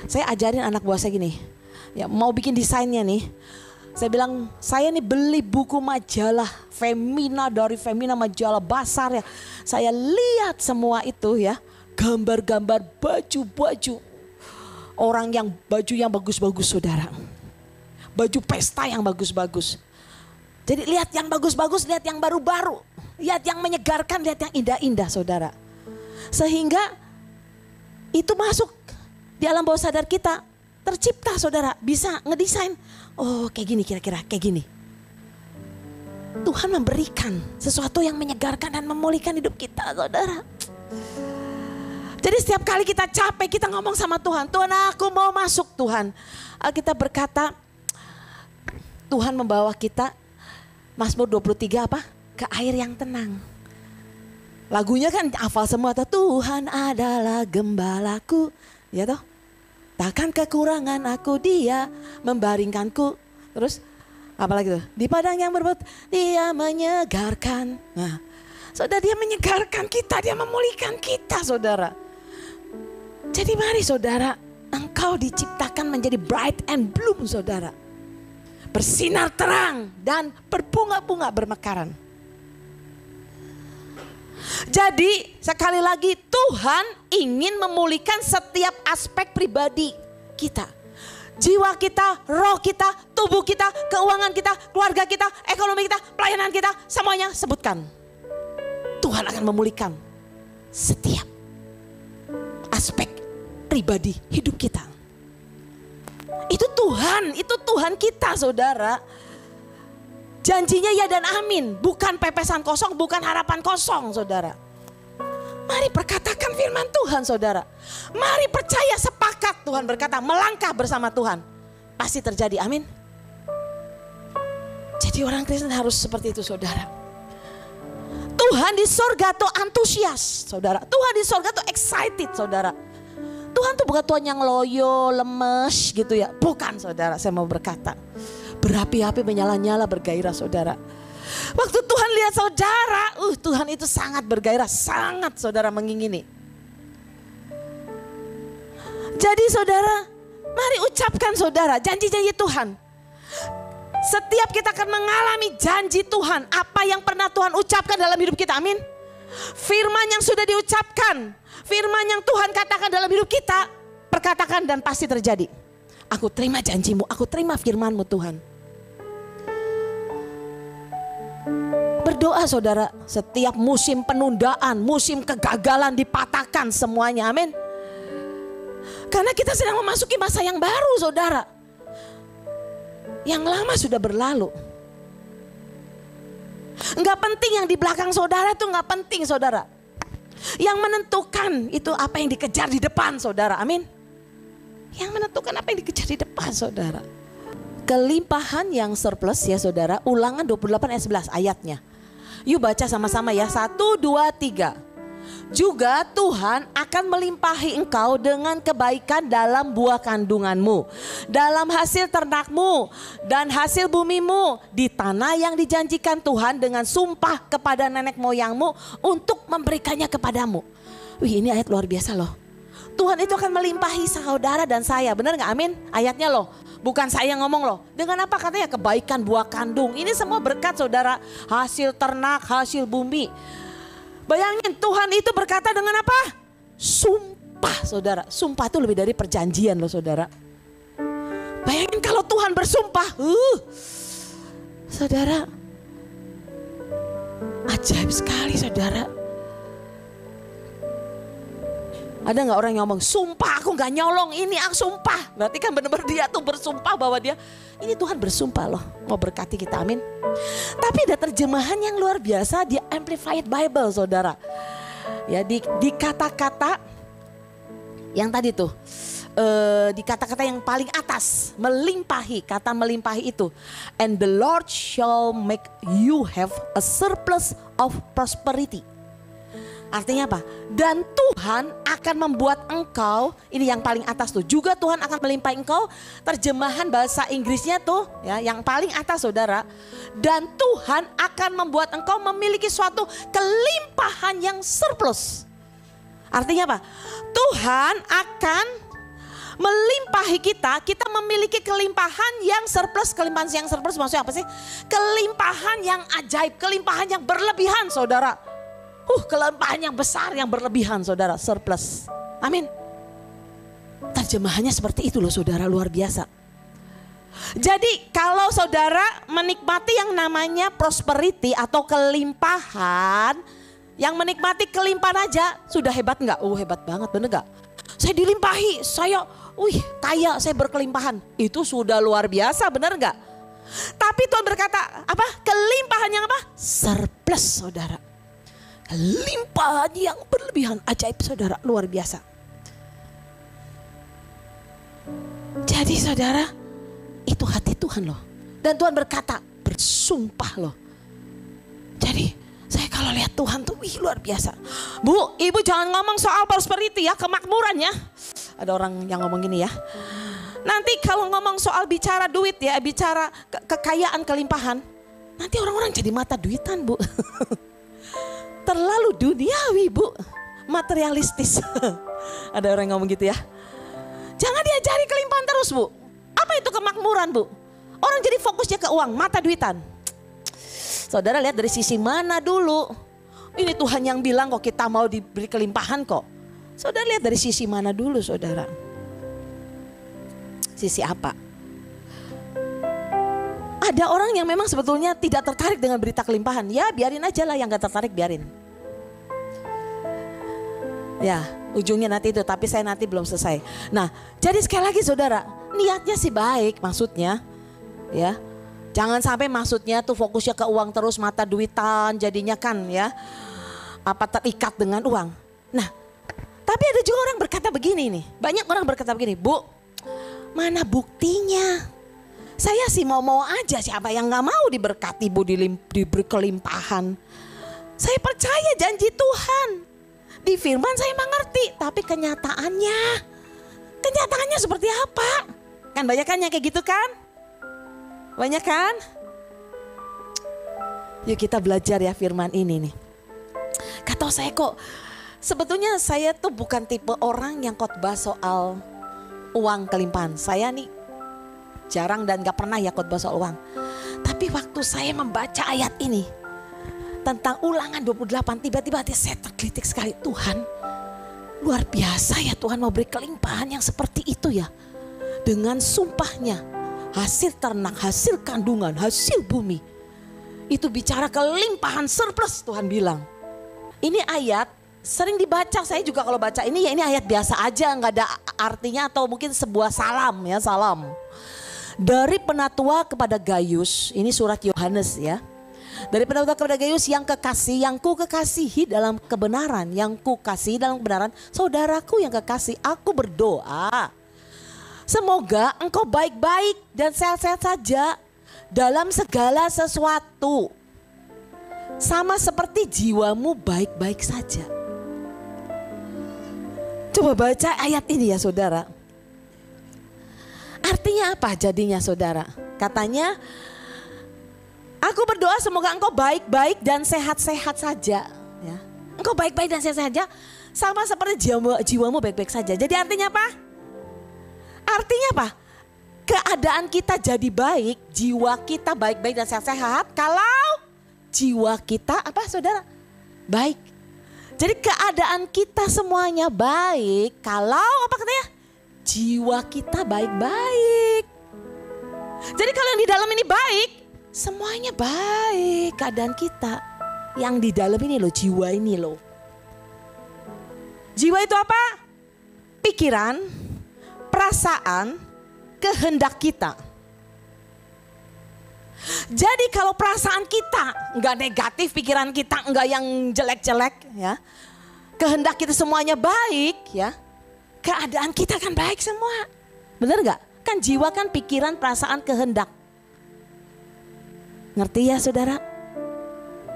Saya ajarin anak buah saya gini, ya mau bikin desainnya nih. Saya bilang, saya nih beli buku majalah Femina, dari Femina majalah Basar ya. Saya lihat semua itu ya, gambar-gambar baju-baju. Orang yang baju yang bagus-bagus saudara. Baju pesta yang bagus-bagus. Jadi lihat yang bagus-bagus, lihat yang baru-baru. Lihat yang menyegarkan, lihat yang indah-indah saudara. Sehingga itu masuk di alam bawah sadar kita. Tercipta saudara, bisa ngedesain. Oh kayak gini kira-kira, kayak gini. Tuhan memberikan sesuatu yang menyegarkan dan memulihkan hidup kita saudara. Jadi setiap kali kita capek, kita ngomong sama Tuhan. Tuhan aku mau masuk Tuhan. Kita berkata, Tuhan membawa kita, Mazmur 23 apa? Ke air yang tenang. Lagunya kan hafal semua tuh. Tuhan adalah gembalaku. Ya toh? Takkan kekurangan aku, dia membaringkanku. Terus apalagi tuh? Di padang yang berbatu, dia menyegarkan. Nah, saudara, dia menyegarkan kita, dia memulihkan kita saudara. Jadi mari saudara, engkau diciptakan menjadi bright and bloom saudara. Bersinar terang dan berbunga-bunga bermekaran. Jadi sekali lagi Tuhan ingin memulihkan setiap aspek pribadi kita. Jiwa kita, roh kita, tubuh kita, keuangan kita, keluarga kita, ekonomi kita, pelayanan kita, semuanya sebutkan. Tuhan akan memulihkan setiap aspek pribadi hidup kita. Itu Tuhan kita saudara. Janjinya ya dan amin, bukan pepesan kosong, bukan harapan kosong saudara. Mari perkatakan firman Tuhan saudara. Mari percaya, sepakat Tuhan berkata, melangkah bersama Tuhan. Pasti terjadi, amin. Jadi orang Kristen harus seperti itu saudara. Tuhan di sorga tuh antusias saudara. Tuhan di sorga tuh excited saudara. Tuhan tuh bukan Tuhan yang loyo, lemes gitu ya. Bukan saudara, saya mau berkata. Berapi-api, menyala-nyala, bergairah saudara. Waktu Tuhan lihat saudara, Tuhan itu sangat bergairah, sangat saudara mengingini. Jadi saudara, mari ucapkan saudara janji-janji Tuhan. Setiap kita akan mengalami janji Tuhan, apa yang pernah Tuhan ucapkan dalam hidup kita, amin. Firman yang sudah diucapkan, firman yang Tuhan katakan dalam hidup kita, perkatakan dan pasti terjadi. Aku terima janjimu, aku terima firmanmu Tuhan. Berdoa saudara, setiap musim penundaan, musim kegagalan dipatahkan semuanya, amin. Karena kita sedang memasuki masa yang baru saudara. Yang lama sudah berlalu. Enggak penting yang di belakang saudara itu, enggak penting saudara. Yang menentukan itu apa yang dikejar di depan saudara, amin. Yang menentukan apa yang dikejar di depan saudara. Kelimpahan yang surplus ya saudara, Ulangan 28 ayat 11 ayatnya. Yuk baca sama-sama ya, 1, 2, 3. Juga Tuhan akan melimpahi engkau dengan kebaikan dalam buah kandunganmu, dalam hasil ternakmu dan hasil bumimu, di tanah yang dijanjikan Tuhan dengan sumpah kepada nenek moyangmu untuk memberikannya kepadamu. Wih, ini ayat luar biasa loh. Tuhan itu akan melimpahi saudara dan saya, benar gak, amin? Ayatnya loh, bukan saya ngomong loh. Dengan apa katanya? Kebaikan buah kandung. Ini semua berkat saudara, hasil ternak, hasil bumi. Bayangin Tuhan itu berkata dengan apa? Sumpah saudara. Sumpah itu lebih dari perjanjian loh saudara. Bayangin kalau Tuhan bersumpah. Saudara. Ajaib sekali saudara. Ada gak orang yang ngomong, sumpah aku gak nyolong ini, aku sumpah. Berarti kan benar-benar dia tuh bersumpah bahwa dia, ini Tuhan bersumpah loh mau berkati kita, amin. Tapi ada terjemahan yang luar biasa di Amplified Bible saudara. Ya di kata-kata yang tadi tuh, di kata-kata yang paling atas, melimpahi, kata melimpahi itu. And the Lord shall make you have a surplus of prosperity. Artinya apa? Dan Tuhan akan membuat engkau, ini yang paling atas tuh, juga Tuhan akan melimpahi engkau. Terjemahan bahasa Inggrisnya tuh ya, yang paling atas saudara. Dan Tuhan akan membuat engkau memiliki suatu kelimpahan yang surplus. Artinya apa? Tuhan akan melimpahi kita memiliki kelimpahan yang surplus. Kelimpahan yang surplus maksudnya apa sih? Kelimpahan yang ajaib, kelimpahan yang berlebihan saudara. Kelimpahan yang besar, yang berlebihan saudara, surplus. Amin. Terjemahannya seperti itu loh saudara, luar biasa. Jadi kalau saudara menikmati yang namanya prosperity atau kelimpahan, yang menikmati kelimpahan aja sudah hebat enggak? Hebat banget, bener enggak? Saya dilimpahi, saya kaya, saya berkelimpahan. Itu sudah luar biasa, bener enggak? Tapi Tuhan berkata, apa? Kelimpahan yang apa? Surplus saudara. Limpahan yang berlebihan, ajaib saudara, luar biasa. Jadi saudara, itu hati Tuhan loh. Dan Tuhan berkata, bersumpah loh. Jadi saya kalau lihat Tuhan tuh luar biasa. Bu, ibu jangan ngomong soal prosperity ya, kemakmuran ya. Ada orang yang ngomong gini ya. Nanti kalau ngomong soal bicara duit ya, bicara kekayaan, kelimpahan. Nanti orang-orang jadi mata duitan bu. Terlalu duniawi bu, materialistis. Ada orang yang ngomong gitu ya. Jangan diajari kelimpahan terus bu. Apa itu kemakmuran bu? Orang jadi fokusnya ke uang, mata duitan. Saudara lihat dari sisi mana dulu. Ini Tuhan yang bilang kok kita mau diberi kelimpahan kok. Saudara lihat dari sisi mana dulu saudara. Sisi apa? Ada orang yang memang sebetulnya tidak tertarik dengan berita kelimpahan. Ya biarin aja lah, yang gak tertarik biarin. Ya ujungnya nanti itu, tapi saya nanti belum selesai. Nah jadi sekali lagi saudara, niatnya sih baik maksudnya. Ya jangan sampai maksudnya tuh fokusnya ke uang terus, mata duitan jadinya kan ya. Apa terikat dengan uang. Nah tapi ada juga orang berkata begini nih. Banyak orang berkata begini, bu mana buktinya? Saya sih mau-mau aja, siapa yang gak mau diberkati bu, diberi kelimpahan. Saya percaya janji Tuhan. Di firman saya mengerti, tapi kenyataannya seperti apa? Kan banyak kan yang kayak gitu kan? Banyak kan? Yuk kita belajar ya firman ini nih. Kata saya kok, sebetulnya saya tuh bukan tipe orang yang khotbah soal uang kelimpahan. Saya nih jarang dan gak pernah ya khotbah soal uang. Tapi waktu saya membaca ayat ini tentang Ulangan 28, tiba-tiba hati saya tergelitik sekali. Tuhan luar biasa ya, Tuhan mau beri kelimpahan yang seperti itu ya. Dengan sumpahnya, hasil ternak, hasil kandungan, hasil bumi. Itu bicara kelimpahan surplus Tuhan bilang. Ini ayat sering dibaca, saya juga kalau baca ini ya ini ayat biasa aja, gak ada artinya atau mungkin sebuah salam ya, salam. Dari penatua kepada Gaius, ini surat Yohanes ya. Dari penatua kepada Gaius yang kekasih, yang ku kekasihi dalam kebenaran, yang ku kasihi dalam kebenaran, saudaraku yang kekasih, aku berdoa. Semoga engkau baik-baik dan sehat-sehat saja dalam segala sesuatu. Sama seperti jiwamu baik-baik saja. Coba baca ayat ini ya saudara. Artinya apa jadinya saudara? Katanya, aku berdoa semoga engkau baik-baik dan sehat-sehat saja. Ya. Engkau baik-baik dan sehat saja, sama seperti jiwamu baik-baik saja. Jadi artinya apa? Artinya apa? Keadaan kita jadi baik, jiwa kita baik-baik dan sehat-sehat. Kalau jiwa kita apa saudara? Baik. Jadi keadaan kita semuanya baik. Kalau apa katanya? Jiwa kita baik-baik. Jadi kalau yang di dalam ini baik, semuanya baik keadaan kita. Yang di dalam ini loh, jiwa ini loh. Jiwa itu apa? Pikiran, perasaan, kehendak kita. Jadi kalau perasaan kita nggak negatif, pikiran kita nggak yang jelek-jelek ya, kehendak kita semuanya baik ya, keadaan kita kan baik semua. Bener nggak? Kan jiwa kan pikiran, perasaan, kehendak. Ngerti ya saudara?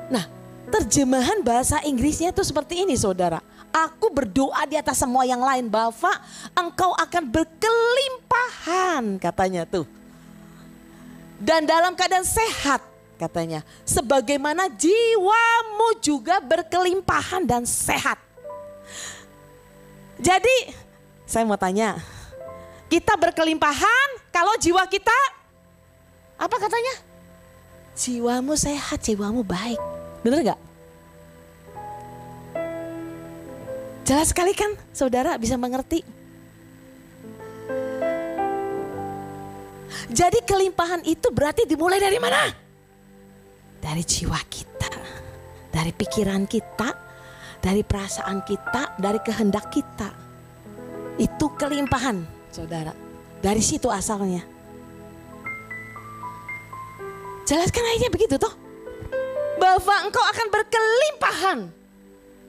Nah, terjemahan bahasa Inggrisnya itu seperti ini saudara. Aku berdoa di atas semua yang lain, Bapa, engkau akan berkelimpahan katanya tuh. Dan dalam keadaan sehat katanya. Sebagaimana jiwamu juga berkelimpahan dan sehat. Jadi saya mau tanya. Kita berkelimpahan kalau jiwa kita apa katanya? Jiwamu sehat, jiwamu baik. Bener gak? Jelas sekali kan saudara bisa mengerti. Jadi kelimpahan itu berarti dimulai dari mana? Dari jiwa kita, dari pikiran kita, dari perasaan kita, dari kehendak kita. Itu kelimpahan, saudara. Dari situ asalnya. Jelaskan aja begitu toh. Bahwa engkau akan berkelimpahan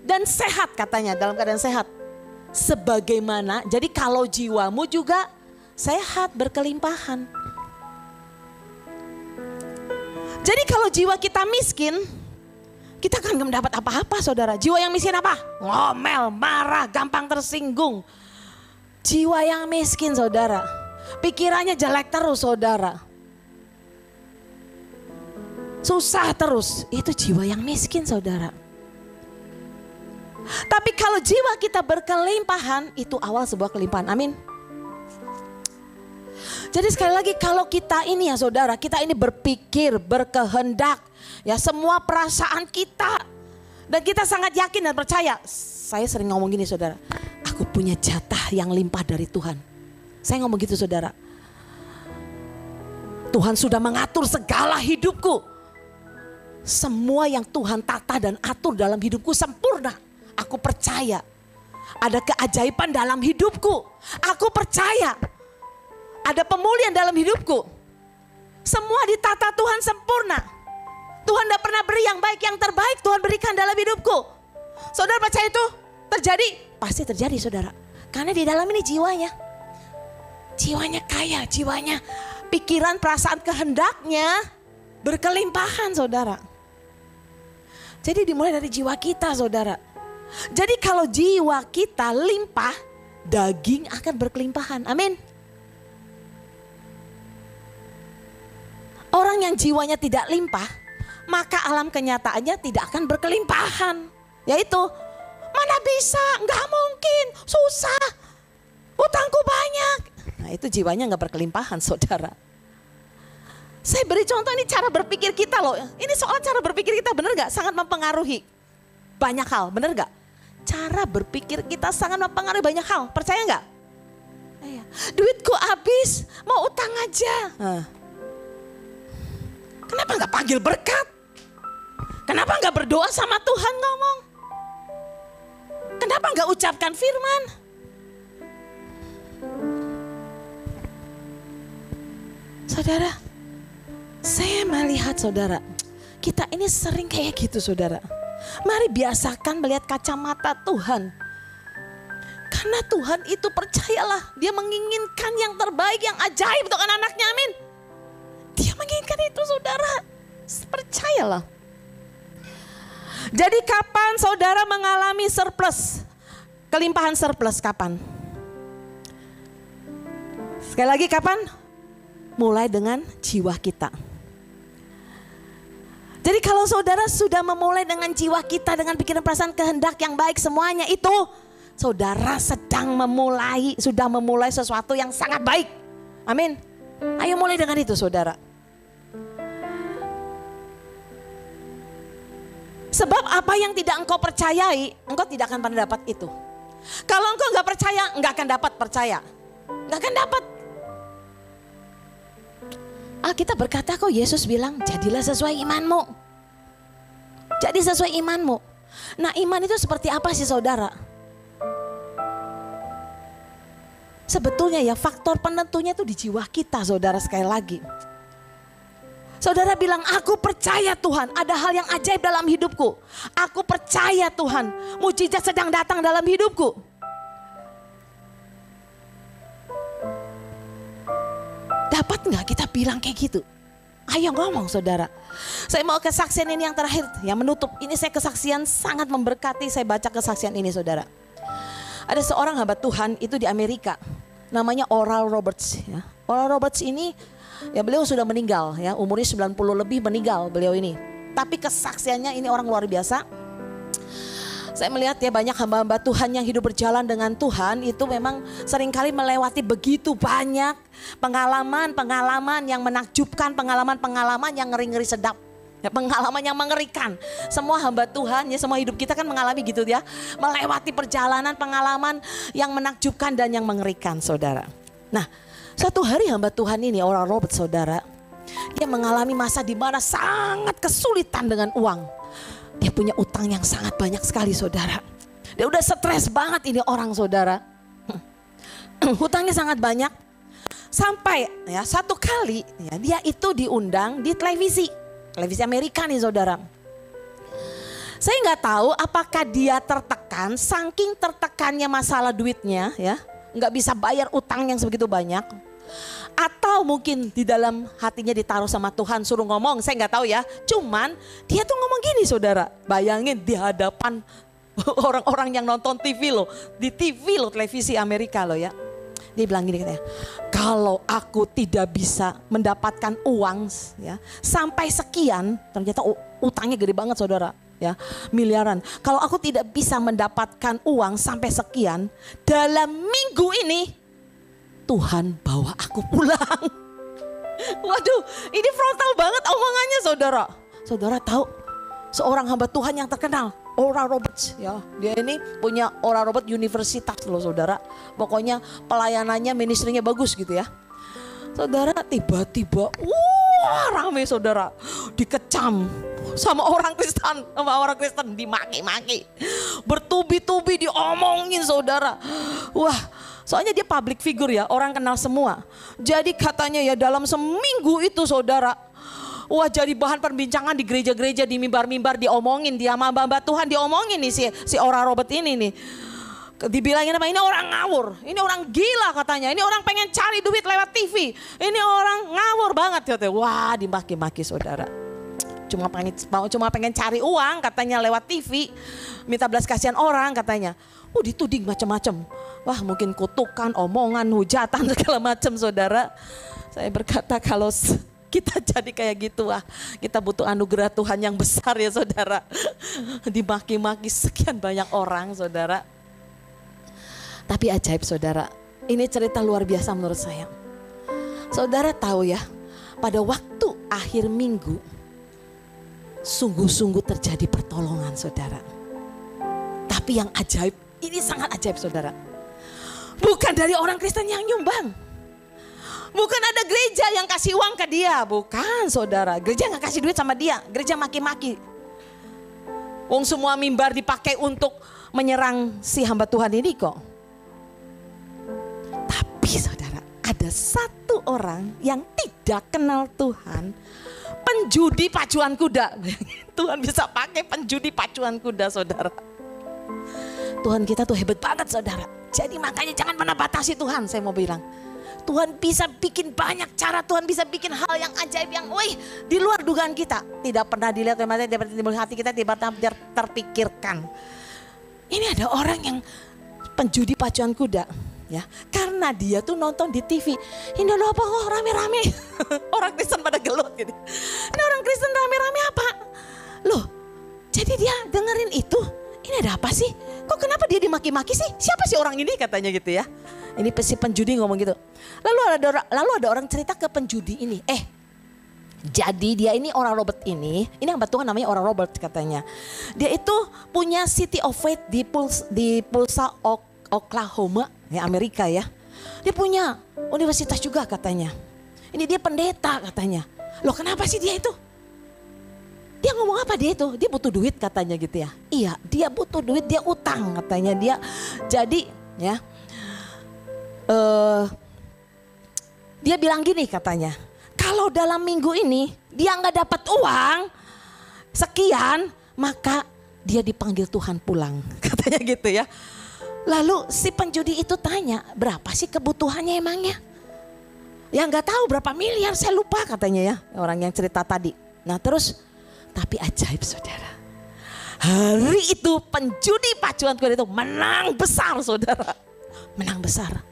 dan sehat katanya, dalam keadaan sehat. Sebagaimana, jadi kalau jiwamu juga sehat, berkelimpahan. Jadi kalau jiwa kita miskin, kita kan gak mendapat apa-apa saudara. Jiwa yang miskin apa? Ngomel, marah, gampang tersinggung. Jiwa yang miskin saudara, pikirannya jelek terus saudara. Susah terus, itu jiwa yang miskin saudara. Tapi kalau jiwa kita berkelimpahan, itu awal sebuah kelimpahan, amin. Jadi sekali lagi kalau kita ini ya saudara, kita ini berpikir, berkehendak, ya semua perasaan kita. Dan kita sangat yakin dan percaya. Saya sering ngomong gini saudara, aku punya jatah yang limpah dari Tuhan. Saya ngomong gitu saudara. Tuhan sudah mengatur segala hidupku. Semua yang Tuhan tata dan atur dalam hidupku sempurna. Aku percaya ada keajaiban dalam hidupku. Aku percaya ada pemulihan dalam hidupku. Semua ditata Tuhan sempurna. Tuhan tidak pernah beri yang baik, yang terbaik Tuhan berikan dalam hidupku. Saudara percaya itu terjadi? Pasti terjadi saudara. Karena di dalam ini jiwanya. Jiwanya kaya, jiwanya pikiran, perasaan, kehendaknya berkelimpahan saudara. Jadi dimulai dari jiwa kita saudara. Jadi kalau jiwa kita limpah, daging akan berkelimpahan. Amin. Orang yang jiwanya tidak limpah, maka alam kenyataannya tidak akan berkelimpahan. Yaitu, mana bisa, nggak mungkin, susah, utangku banyak. Nah itu jiwanya nggak berkelimpahan saudara. Saya beri contoh ini cara berpikir kita loh. Ini soal cara berpikir kita benar nggak? Sangat mempengaruhi banyak hal, benar nggak? Cara berpikir kita sangat mempengaruhi banyak hal, percaya nggak? Duitku habis, mau utang aja. Kenapa nggak panggil berkat? Kenapa nggak berdoa sama Tuhan ngomong? Kenapa nggak ucapkan firman? Saudara, saya melihat saudara, kita ini sering kayak gitu saudara. Mari biasakan melihat kacamata Tuhan. Karena Tuhan itu percayalah, Dia menginginkan yang terbaik, yang ajaib untuk anak-anaknya, amin. Dia menginginkan itu saudara, percayalah. Jadi kapan saudara mengalami surplus? Kelimpahan surplus kapan? Sekali lagi kapan? Mulai dengan jiwa kita. Jadi kalau saudara sudah memulai dengan jiwa kita, dengan pikiran perasaan kehendak yang baik semuanya itu, saudara sedang sudah memulai sesuatu yang sangat baik. Amin. Ayo mulai dengan itu saudara. Sebab apa yang tidak engkau percayai, engkau tidak akan pernah dapat itu. Kalau engkau nggak percaya, nggak akan dapat percaya. Nggak akan dapat. Alkitab berkata kok Yesus bilang, jadilah sesuai imanmu. Jadi sesuai imanmu. Nah, iman itu seperti apa sih saudara? Sebetulnya ya faktor penentunya itu di jiwa kita saudara, sekali lagi. Saudara bilang, aku percaya Tuhan ada hal yang ajaib dalam hidupku. Aku percaya Tuhan mujizat sedang datang dalam hidupku. Dapat nggak kita bilang kayak gitu? Ayo ngomong saudara. Saya mau kesaksian ini yang terakhir, yang menutup. Ini saya kesaksian sangat memberkati, saya baca kesaksian ini saudara. Ada seorang hamba Tuhan itu di Amerika, namanya Oral Roberts. Ya. Oral Roberts ini, ya beliau sudah meninggal, ya umurnya 90 lebih meninggal beliau ini. Tapi kesaksiannya ini orang luar biasa. Saya melihat ya banyak hamba-hamba Tuhan yang hidup berjalan dengan Tuhan itu memang seringkali melewati begitu banyak pengalaman-pengalaman yang menakjubkan, pengalaman-pengalaman yang ngeri-ngeri sedap. Ya, pengalaman yang mengerikan. Semua hamba Tuhan ya, semua hidup kita kan mengalami gitu ya. Melewati perjalanan pengalaman yang menakjubkan dan yang mengerikan saudara. Nah, satu hari hamba Tuhan ini orang Robert saudara, dia mengalami masa di mana sangat kesulitan dengan uang. Dia punya utang yang sangat banyak sekali saudara. Dia udah stres banget ini orang saudara. Hutangnya sangat banyak. Sampai ya satu kali ya, dia itu diundang di televisi Amerika nih saudara. Saya nggak tahu apakah dia tertekan, saking tertekannya masalah duitnya ya, nggak bisa bayar utang yang sebegitu banyak. Atau mungkin di dalam hatinya ditaruh sama Tuhan suruh ngomong, saya nggak tahu ya. Cuman dia tuh ngomong gini saudara, bayangin di hadapan orang-orang yang nonton TV loh, di TV loh, televisi Amerika loh ya. Dia bilang gini katanya, kalau aku tidak bisa mendapatkan uang ya sampai sekian, ternyata utangnya gede banget saudara ya, miliaran. Kalau aku tidak bisa mendapatkan uang sampai sekian dalam minggu ini, Tuhan bawa aku pulang. Waduh, ini frontal banget omongannya saudara. Saudara tahu seorang hamba Tuhan yang terkenal, Oral Roberts ya. Dia ini punya Oral Roberts Universitas loh saudara. Pokoknya pelayanannya, ministrinya bagus gitu ya. Saudara tiba-tiba rame saudara, dikecam sama orang Kristen, dimaki-maki. Bertubi-tubi diomongin saudara. Wah, soalnya dia public figure ya, orang kenal semua. Jadi katanya ya dalam seminggu itu saudara, wah jadi bahan perbincangan di gereja-gereja, di mimbar-mimbar diomongin, dia sama hamba Tuhan diomongin nih si Oral Robert ini nih. Dibilangin apa? Ini orang ngawur, ini orang gila katanya, ini orang pengen cari duit lewat TV, ini orang ngawur banget. Wah dimaki-maki saudara. Cuma pengen cari uang katanya lewat TV, minta belas kasihan orang katanya. Dituding macam-macam. Wah mungkin kutukan, omongan, hujatan segala macam saudara. Saya berkata kalau kita jadi kayak gitu, wah kita butuh anugerah Tuhan yang besar ya saudara. Dimaki-maki sekian banyak orang saudara. Tapi ajaib saudara, ini cerita luar biasa menurut saya. Saudara tahu ya, pada waktu akhir minggu sungguh-sungguh terjadi pertolongan saudara. Tapi yang ajaib, ini sangat ajaib saudara. Bukan dari orang Kristen yang nyumbang. Bukan ada gereja yang kasih uang ke dia. Bukan saudara, gereja gak kasih duit sama dia. Gereja maki-maki. Wong semua mimbar dipakai untuk menyerang si hamba Tuhan ini kok. Tapi saudara, ada satu orang yang tidak kenal Tuhan. Penjudi pacuan kuda. Tuhan bisa pakai penjudi pacuan kuda saudara. Tuhan kita tuh hebat banget saudara. Jadi makanya jangan pernah batasi Tuhan, saya mau bilang. Tuhan bisa bikin banyak cara, Tuhan bisa bikin hal yang ajaib yang di luar dugaan kita. Tidak pernah dilihat oleh mata, tidak pernah timbul hati kita, tidak pernah terpikirkan. Ini ada orang yang penjudi pacuan kuda. Ya, karena dia tuh nonton di TV. Ini loh apa kok rame-rame. Orang Kristen pada gelut gitu. Ini orang Kristen rame-rame apa? Loh, jadi dia dengerin itu. Ini ada apa sih? Kok kenapa dia dimaki-maki sih? Siapa sih orang ini katanya gitu ya. Ini si penjudi ngomong gitu. Lalu ada orang cerita ke penjudi ini. Jadi dia ini orang Robert ini hamba Tuhan namanya orang Robert katanya. Dia itu punya City of Faith di Tulsa, Oklahoma, ya Amerika ya. Dia punya universitas juga katanya. Ini dia pendeta katanya. Loh kenapa sih dia itu? Dia ngomong apa dia itu? Dia butuh duit katanya gitu ya. Iya, dia butuh duit, dia utang katanya dia. Jadi ya, dia bilang gini katanya, kalau dalam minggu ini dia nggak dapat uang sekian, maka dia dipanggil Tuhan pulang, katanya gitu ya. Lalu si penjudi itu tanya, berapa sih kebutuhannya emangnya? Ya nggak tahu berapa miliar, saya lupa katanya ya, orang yang cerita tadi. Nah terus, tapi ajaib saudara. Hari itu penjudi pacuan kuda itu menang besar saudara. Menang besar.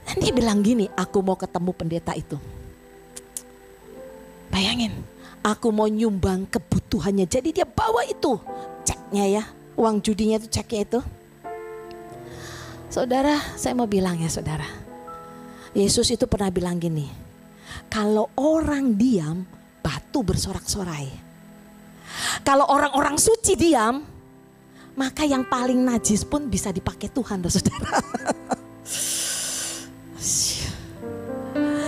Dan dia bilang gini, aku mau ketemu pendeta itu. Bayangin, aku mau nyumbang kebutuhannya. Jadi dia bawa itu ceknya ya, uang judinya itu, ceknya itu. Saudara, saya mau bilang ya saudara, Yesus itu pernah bilang gini, kalau orang diam, batu bersorak-sorai. Kalau orang-orang suci diam, maka yang paling najis pun bisa dipakai Tuhan, saudara.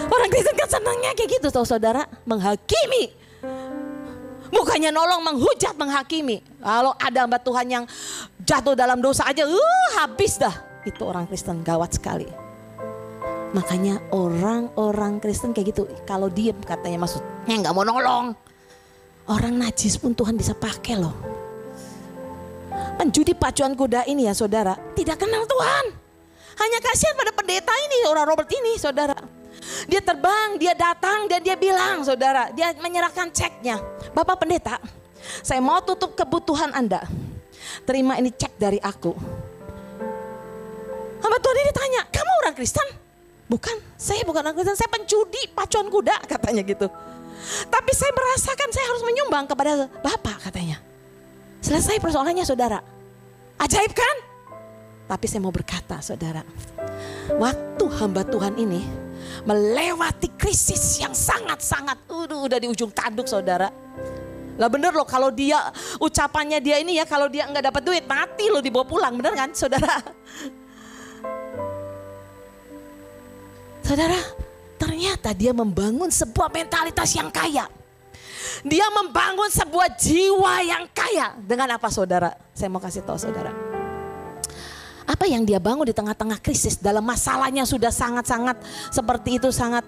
Orang Kristen kan senangnya kayak gitu tuh saudara, menghakimi. Bukannya nolong, menghujat, menghakimi. Kalau ada hamba Tuhan yang jatuh dalam dosa aja, habis dah. Itu orang Kristen gawat sekali. Makanya orang-orang Kristen kayak gitu, kalau diem katanya maksudnya nggak mau nolong. Orang najis pun Tuhan bisa pakai loh. Penjudi pacuan kuda ini ya saudara, tidak kenal Tuhan. Hanya kasihan pada pendeta ini, orang Robert ini saudara. Dia terbang, dia datang dan dia bilang saudara, dia menyerahkan ceknya. Bapak pendeta, saya mau tutup kebutuhan Anda. Terima ini cek dari aku. Hamba Tuhan ini tanya, kamu orang Kristen? Bukan, saya bukan orang Kristen, saya penjudi pacuan kuda katanya gitu. Tapi saya merasakan saya harus menyumbang kepada Bapak katanya. Selesai persoalannya saudara. Ajaib kan? Tapi saya mau berkata saudara, waktu hamba Tuhan ini melewati krisis yang sangat-sangat udah di ujung tanduk saudara. Lah bener loh, kalau dia ucapannya dia ini ya, kalau dia nggak dapat duit mati loh, dibawa pulang, bener kan saudara? Saudara, ternyata dia membangun sebuah mentalitas yang kaya. Dia membangun sebuah jiwa yang kaya. Dengan apa saudara? Saya mau kasih tahu saudara. Apa yang dia bangun di tengah-tengah krisis, dalam masalahnya sudah sangat-sangat seperti itu, sangat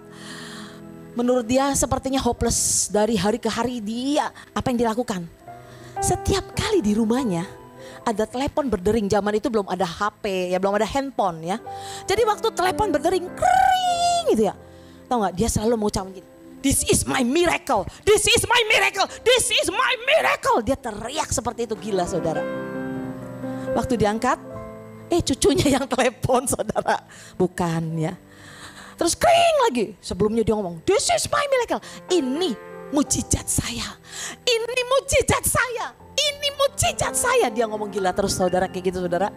menurut dia sepertinya hopeless dari hari ke hari. Dia apa yang dilakukan? Setiap kali di rumahnya ada telepon berdering, zaman itu belum ada HP ya, belum ada handphone ya. Jadi waktu telepon berdering kering gitu ya, tahu nggak, dia selalu mengucapkan gini, this is my miracle, this is my miracle, this is my miracle. Dia teriak seperti itu, gila saudara. Waktu diangkat, cucunya yang telepon saudara, bukan ya. Terus kering lagi, sebelumnya dia ngomong, this is my miracle, ini mujizat saya, ini mujizat saya, ini mujizat saya. Dia ngomong gila terus saudara, kayak gitu saudara.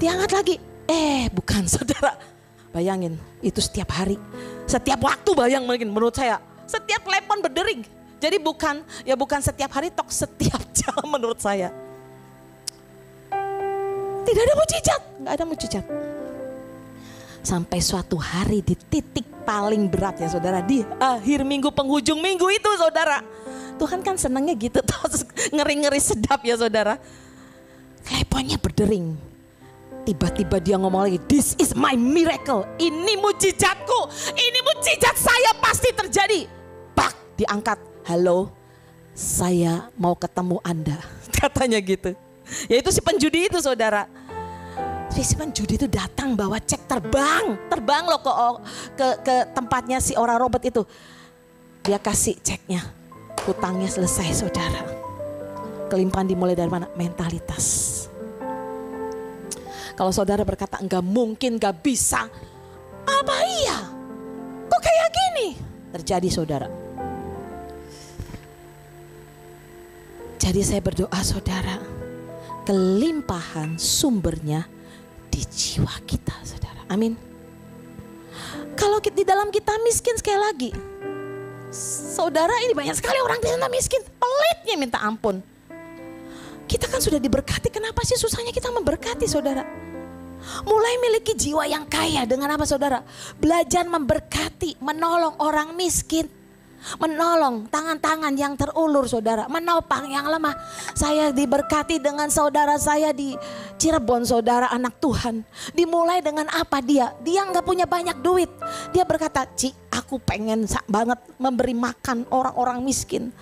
Diangkat lagi, bukan saudara. Bayangin, itu setiap hari, setiap waktu, bayang mungkin menurut saya, setiap telepon berdering. Jadi bukan setiap hari, tok setiap jam menurut saya. Tidak ada mujizat, nggak ada mujizat. Sampai suatu hari di titik paling berat ya saudara, di akhir minggu, penghujung minggu itu saudara. Tuhan kan senangnya gitu, ngeri-ngeri sedap ya saudara. Teleponnya berdering. Tiba-tiba dia ngomong lagi, this is my miracle, ini mujizatku, ini mujizat saya pasti terjadi. Bak, diangkat, halo, saya mau ketemu Anda, katanya gitu. Ya itu si penjudi itu saudara. Si penjudi itu datang bawa cek, terbang loh ke tempatnya si orang Robert itu. Dia kasih ceknya, hutangnya selesai saudara. Kelimpahan dimulai dari mana? Mentalitas. Kalau saudara berkata enggak mungkin, enggak bisa, apa iya? Kok kayak gini? Terjadi saudara. Jadi saya berdoa saudara, kelimpahan sumbernya di jiwa kita saudara. Amin. Kalau di dalam kita miskin, sekali lagi saudara, ini banyak sekali orang kita miskin, pelitnya minta ampun. Kita kan sudah diberkati, kenapa sih susahnya kita memberkati saudara? Mulai miliki jiwa yang kaya dengan apa saudara? Belajar memberkati, menolong orang miskin. menolong tangan-tangan yang terulur saudara, menopang yang lemah. Saya diberkati dengan saudara saya di Cirebon saudara, anak Tuhan. Dimulai dengan apa dia nggak punya banyak duit. Dia berkata, Ci aku pengen banget memberi makan orang-orang miskin.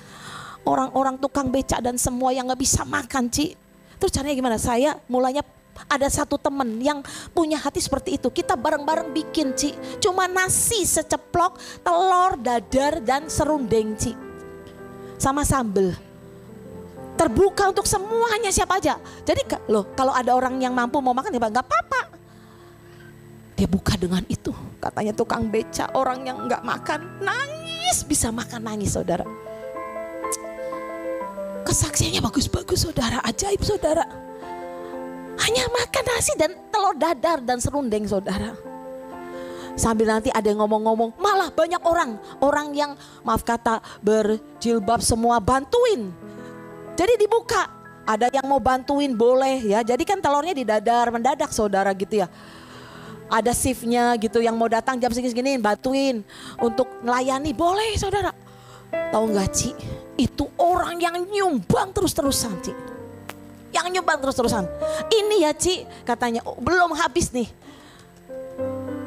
Orang-orang tukang becak dan semua yang gak bisa makan Ci. Terus caranya gimana? Saya mulanya ada satu temen yang punya hati seperti itu. Kita bareng-bareng bikin Ci. Cuma nasi seceplok, telur, dadar dan serundeng Ci. Sama sambel. Terbuka untuk semuanya siapa aja. Jadi loh kalau ada orang yang mampu mau makan ya gak apa-apa. Dia buka dengan itu. Katanya tukang becak orang yang gak makan nangis bisa makan nangis saudara. Kesaksiannya bagus-bagus saudara, ajaib saudara. Hanya makan nasi dan telur dadar dan serundeng saudara. Sambil nanti ada yang ngomong-ngomong, malah banyak orang yang maaf kata berjilbab semua bantuin. Jadi dibuka, ada yang mau bantuin boleh ya. Jadi kan telurnya didadar mendadak saudara gitu ya. Ada shiftnya gitu yang mau datang jam segini-segini bantuin untuk melayani boleh saudara. Tahu nggak Ci? Itu orang yang nyumbang terus-terusan Ci. Yang nyumbang terus-terusan. Ini ya Ci katanya belum habis nih.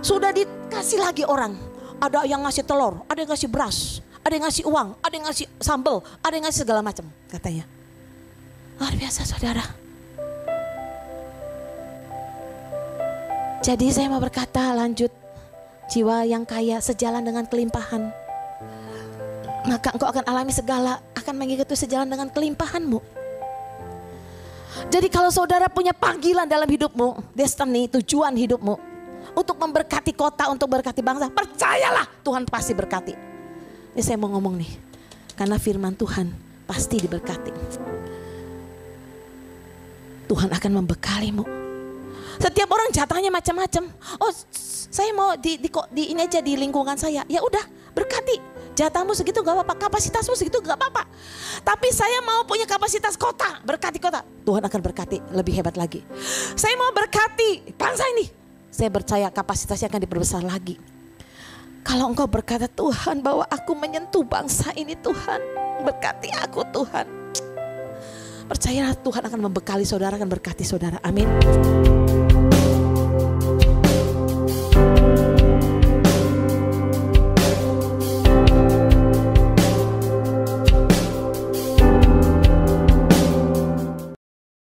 Sudah dikasih lagi orang. Ada yang ngasih telur, ada yang ngasih beras, ada yang ngasih uang, ada yang ngasih sambal, ada yang ngasih segala macam katanya. Luar biasa saudara. Jadi saya mau berkata lanjut. Jiwa yang kaya sejalan dengan kelimpahan. Maka engkau akan alami segala, akan mengikuti sejalan dengan kelimpahanmu. Jadi kalau saudara punya panggilan dalam hidupmu, destiny, tujuan hidupmu, untuk memberkati kota, untuk berkati bangsa, percayalah Tuhan pasti berkati. Ini saya mau ngomong nih, karena firman Tuhan pasti diberkati. Tuhan akan membekalimu. Setiap orang jatahnya macam-macam. Oh, saya mau di ini aja di lingkungan saya. Ya udah, berkati. Jatahmu segitu gak apa-apa, kapasitasmu segitu gak apa-apa. Tapi saya mau punya kapasitas kota, berkati kota. Tuhan akan berkati lebih hebat lagi. Saya mau berkati bangsa ini. Saya percaya kapasitasnya akan diperbesar lagi. Kalau engkau berkata Tuhan bahwa aku menyentuh bangsa ini Tuhan. Berkati aku Tuhan. Percayalah Tuhan akan membekali saudara, akan berkati saudara. Amin.